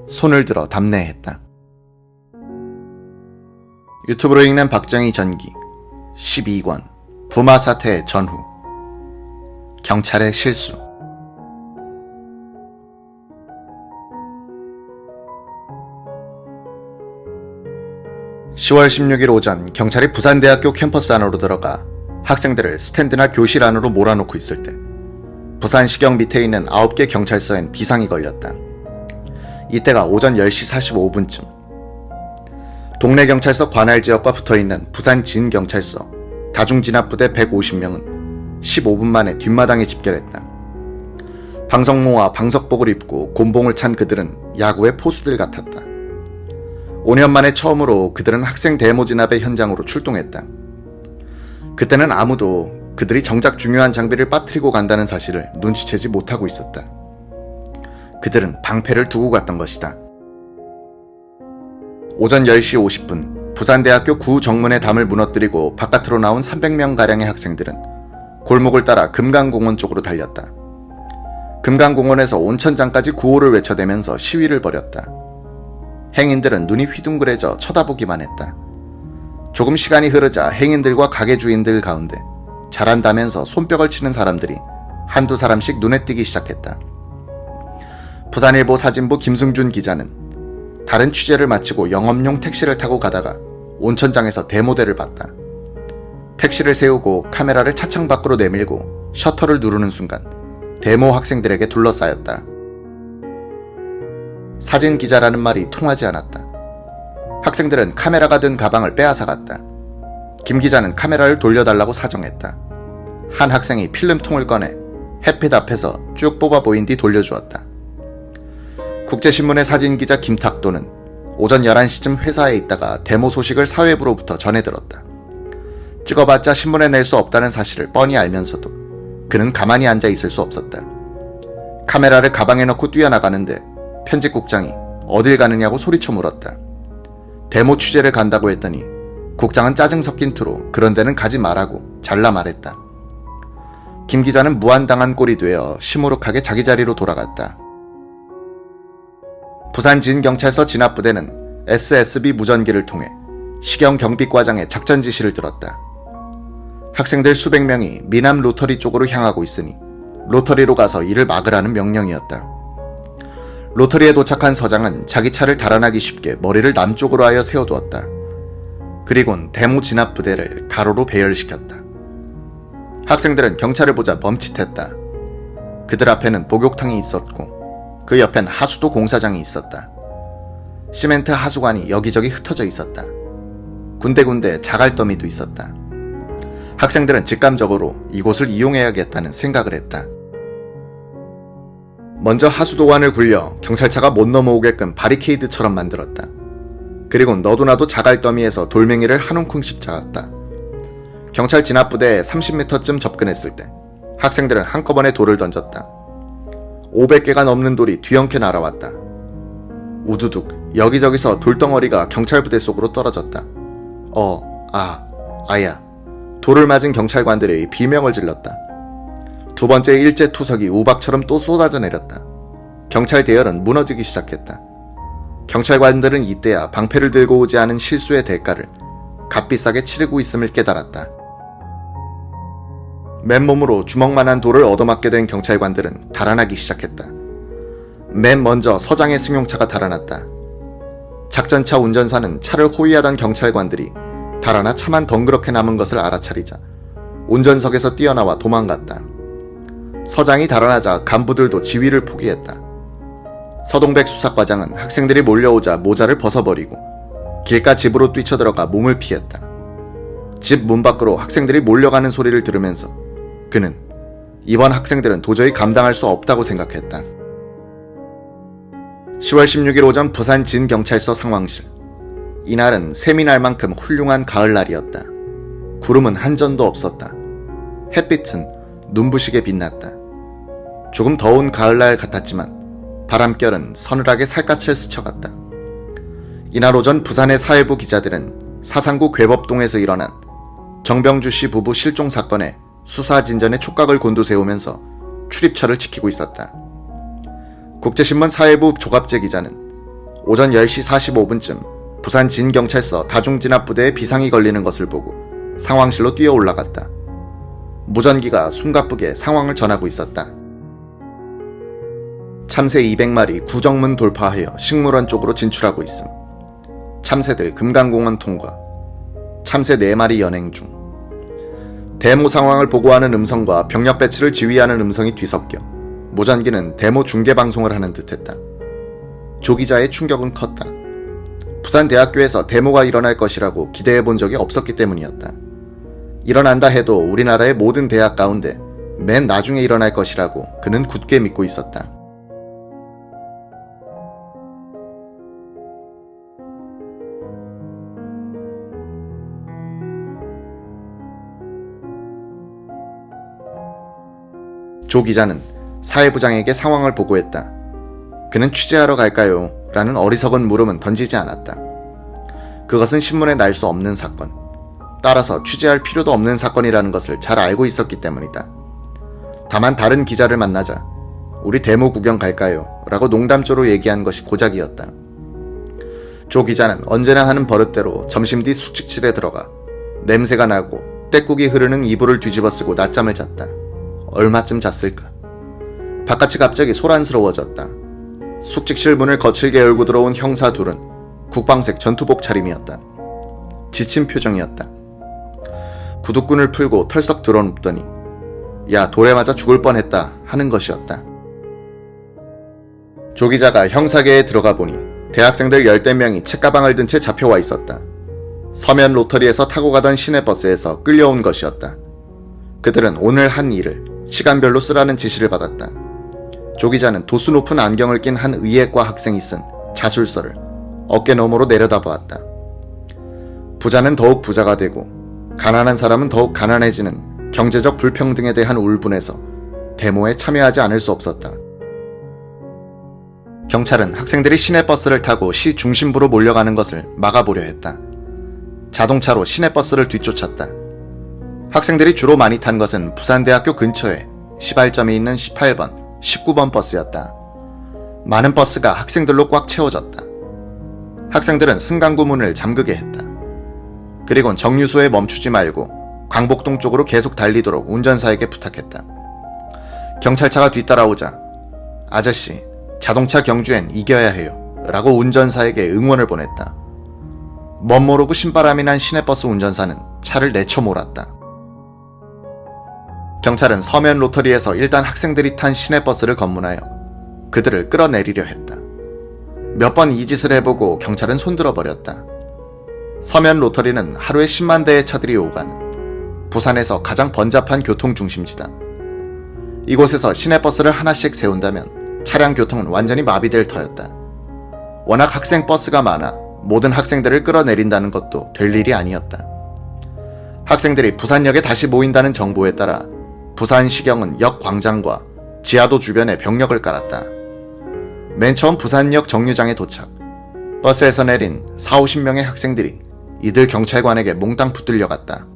손을 들어 답례했다. 유튜브로 읽는 박정희 전기 12권 부마 사태 전후 경찰의 실수. (10월 16일) 오전 경찰이 부산대학교 캠퍼스 안으로 들어가 학생들을 스탠드나 교실 안으로 몰아놓고 있을 때 부산시경 밑에 있는 9개 경찰서엔 비상이 걸렸다. 이때가 오전 10시 45분쯤. 동래 경찰서 관할 지역과 붙어있는 부산 진경찰서 다중진압부대 150명은 15분 만에 뒷마당에 집결했다. 방석모와 방석복을 입고 곤봉을 찬 그들은 야구의 포수들 같았다. 5년 만에 처음으로 그들은 학생 데모 진압의 현장으로 출동했다. 그때는 아무도 그들이 정작 중요한 장비를 빠뜨리고 간다는 사실을 눈치채지 못하고 있었다. 그들은 방패를 두고 갔던 것이다. 오전 10시 50분 부산대학교 구정문의 담을 무너뜨리고 바깥으로 나온 300명가량의 학생들은 골목을 따라 금강공원 쪽으로 달렸다. 금강공원에서 온천장까지 구호를 외쳐대면서 시위를 벌였다. 행인들은 눈이 휘둥그레져 쳐다보기만 했다. 조금 시간이 흐르자 행인들과 가게 주인들 가운데 잘한다면서 손뼉을 치는 사람들이 한두 사람씩 눈에 띄기 시작했다. 부산일보 사진부 김승준 기자는 다른 취재를 마치고 영업용 택시를 타고 가다가 온천장에서 데모대를 봤다. 택시를 세우고 카메라를 차창 밖으로 내밀고 셔터를 누르는 순간 데모 학생들에게 둘러싸였다. 사진 기자라는 말이 통하지 않았다. 학생들은 카메라가 든 가방을 빼앗아갔다. 김 기자는 카메라를 돌려달라고 사정했다. 한 학생이 필름통을 꺼내 햇빛 앞에서 쭉 뽑아 보인 뒤 돌려주었다. 국제신문의 사진기자 김탁도는 오전 11시쯤 회사에 있다가 데모 소식을 사회부로부터 전해들었다. 찍어봤자 신문에 낼 수 없다는 사실을 뻔히 알면서도 그는 가만히 앉아 있을 수 없었다. 카메라를 가방에 넣고 뛰어나가는데 편집국장이 어딜 가느냐고 소리쳐 물었다. 데모 취재를 간다고 했더니 국장은 짜증 섞인 투로 그런 데는 가지 말라고 잘라 말했다. 김 기자는 무안당한 꼴이 되어 시무룩하게 자기 자리로 돌아갔다. 부산 진경찰서 진압부대는 SSB 무전기를 통해 시경 경비과장의 작전 지시를 들었다. 학생들 수백 명이 미남 로터리 쪽으로 향하고 있으니 로터리로 가서 이를 막으라는 명령이었다. 로터리에 도착한 서장은 자기 차를 달아나기 쉽게 머리를 남쪽으로 하여 세워두었다. 그리곤 데모 진압부대를 가로로 배열시켰다. 학생들은 경찰을 보자 멈칫했다. 그들 앞에는 목욕탕이 있었고 그 옆엔 하수도 공사장이 있었다. 시멘트 하수관이 여기저기 흩어져 있었다. 군데군데 자갈더미도 있었다. 학생들은 직감적으로 이곳을 이용해야겠다는 생각을 했다. 먼저 하수도관을 굴려 경찰차가 못 넘어오게끔 바리케이드처럼 만들었다. 그리고 너도나도 자갈더미에서 돌멩이를 한 움큼씩 잡았다. 경찰 진압부대에 30m쯤 접근했을 때 학생들은 한꺼번에 돌을 던졌다. 500개가 넘는 돌이 뒤엉켜 날아왔다. 우두둑 여기저기서 돌덩어리가 경찰부대 속으로 떨어졌다. 아야. 돌을 맞은 경찰관들이 비명을 질렀다. 두 번째 일제 투석이 우박처럼 또 쏟아져 내렸다. 경찰 대열은 무너지기 시작했다. 경찰관들은 이때야 방패를 들고 오지 않은 실수의 대가를 값비싸게 치르고 있음을 깨달았다. 맨몸으로 주먹만한 돌을 얻어맞게 된 경찰관들은 달아나기 시작했다. 맨 먼저 서장의 승용차가 달아났다. 작전차 운전사는 차를 호위하던 경찰관들이 달아나 차만 덩그렇게 남은 것을 알아차리자 운전석에서 뛰어나와 도망갔다. 서장이 달아나자 간부들도 지휘를 포기했다. 서동백 수사과장은 학생들이 몰려오자 모자를 벗어버리고 길가 집으로 뛰쳐들어가 몸을 피했다. 집 문 밖으로 학생들이 몰려가는 소리를 들으면서 그는 이번 학생들은 도저히 감당할 수 없다고 생각했다. 10월 16일 오전 부산 진경찰서 상황실. 이날은 샘이 날 만큼 훌륭한 가을날이었다. 구름은 한 점도 없었다. 햇빛은 눈부시게 빛났다. 조금 더운 가을날 같았지만 바람결은 서늘하게 살갗을 스쳐갔다. 이날 오전 부산의 사회부 기자들은 사상구 괴법동에서 일어난 정병주 씨 부부 실종 사건에 수사 진전에 촉각을 곤두세우면서 출입처를 지키고 있었다. 국제신문 사회부 조갑재 기자는 오전 10시 45분쯤 부산 진경찰서 다중진압부대에 비상이 걸리는 것을 보고 상황실로 뛰어 올라갔다. 무전기가 숨가쁘게 상황을 전하고 있었다. 참새 200마리 구정문 돌파하여 식물원 쪽으로 진출하고 있음. 참새들 금강공원 통과. 참새 4마리 연행 중. 데모 상황을 보고하는 음성과 병력 배치를 지휘하는 음성이 뒤섞여 무전기는 데모 중계방송을 하는 듯했다. 조 기자의 충격은 컸다. 부산대학교에서 데모가 일어날 것이라고 기대해 본 적이 없었기 때문이었다. 일어난다 해도 우리나라의 모든 대학 가운데 맨 나중에 일어날 것이라고 그는 굳게 믿고 있었다. 조 기자는 사회부장에게 상황을 보고했다. 그는 취재하러 갈까요? 라는 어리석은 물음은 던지지 않았다. 그것은 신문에 날 수 없는 사건, 따라서 취재할 필요도 없는 사건이라는 것을 잘 알고 있었기 때문이다. 다만 다른 기자를 만나자 우리 데모 구경 갈까요? 라고 농담조로 얘기한 것이 고작이었다. 조 기자는 언제나 하는 버릇대로 점심 뒤 숙직실에 들어가 냄새가 나고 떼국이 흐르는 이불을 뒤집어 쓰고 낮잠을 잤다. 얼마쯤 잤을까? 바깥이 갑자기 소란스러워졌다. 숙직실 문을 거칠게 열고 들어온 형사 둘은 국방색 전투복 차림이었다. 지친 표정이었다. 구두끈을 풀고 털썩 드러눕더니 야, 돌에 맞아 죽을 뻔했다 하는 것이었다. 조 기자가 형사계에 들어가 보니 대학생들 10대명이 책가방을 든 채 잡혀와 있었다. 서면 로터리에서 타고 가던 시내버스에서 끌려온 것이었다. 그들은 오늘 한 일을 시간별로 쓰라는 지시를 받았다. 조 기자는 도수 높은 안경을 낀 한 의예과 학생이 쓴 자술서를 어깨 너머로 내려다보았다. 부자는 더욱 부자가 되고 가난한 사람은 더욱 가난해지는 경제적 불평등에 대한 울분에서 데모에 참여하지 않을 수 없었다. 경찰은 학생들이 시내버스를 타고 시 중심부로 몰려가는 것을 막아보려 했다. 자동차로 시내버스를 뒤쫓았다. 학생들이 주로 많이 탄 것은 부산대학교 근처에 시발점이 있는 18번, 19번 버스였다. 많은 버스가 학생들로 꽉 채워졌다. 학생들은 승강구 문을 잠그게 했다. 그리곤 정류소에 멈추지 말고 광복동 쪽으로 계속 달리도록 운전사에게 부탁했다. 경찰차가 뒤따라오자 아저씨, 자동차 경주엔 이겨야 해요 라고 운전사에게 응원을 보냈다. 멋모르고 신바람이 난 시내버스 운전사는 차를 내쳐몰았다. 경찰은 서면 로터리에서 일단 학생들이 탄 시내버스를 검문하여 그들을 끌어내리려 했다. 몇 번 이 짓을 해보고 경찰은 손들어버렸다. 서면 로터리는 하루에 10만 대의 차들이 오가는 부산에서 가장 번잡한 교통중심지다. 이곳에서 시내버스를 하나씩 세운다면 차량 교통은 완전히 마비될 터였다. 워낙 학생버스가 많아 모든 학생들을 끌어내린다는 것도 될 일이 아니었다. 학생들이 부산역에 다시 모인다는 정보에 따라 부산시경은 역 광장과 지하도 주변에 병력을 깔았다. 맨 처음 부산역 정류장에 도착. 버스에서 내린 40-50명의 학생들이 이들 경찰관에게 몽땅 붙들려 갔다.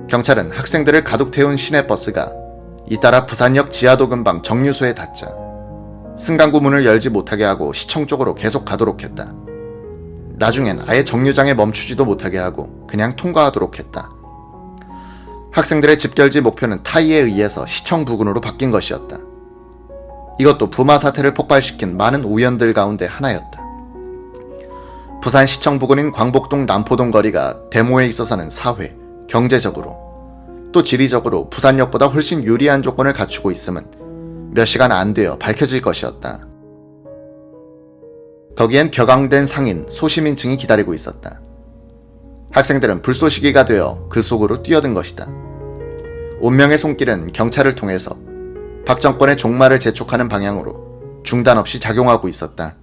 경찰은 학생들을 가득 태운 시내버스가 잇따라 부산역 지하도 근방 정류소에 닿자 승강구 문을 열지 못하게 하고 시청 쪽으로 계속 가도록 했다. 나중엔 아예 정류장에 멈추지도 못하게 하고 그냥 통과하도록 했다. 학생들의 집결지 목표는 타이에 의해서 시청 부근으로 바뀐 것이었다. 이것도 부마 사태를 폭발시킨 많은 우연들 가운데 하나였다. 부산시청 부근인 광복동 남포동 거리가 데모에 있어서는 사회, 경제적으로 또 지리적으로 부산역보다 훨씬 유리한 조건을 갖추고 있음은 몇 시간 안 되어 밝혀질 것이었다. 거기엔 격앙된 상인, 소시민층이 기다리고 있었다. 학생들은 불쏘시개가 되어 그 속으로 뛰어든 것이다. 운명의 손길은 경찰을 통해서 박 정권의 종말을 재촉하는 방향으로 중단 없이 작용하고 있었다.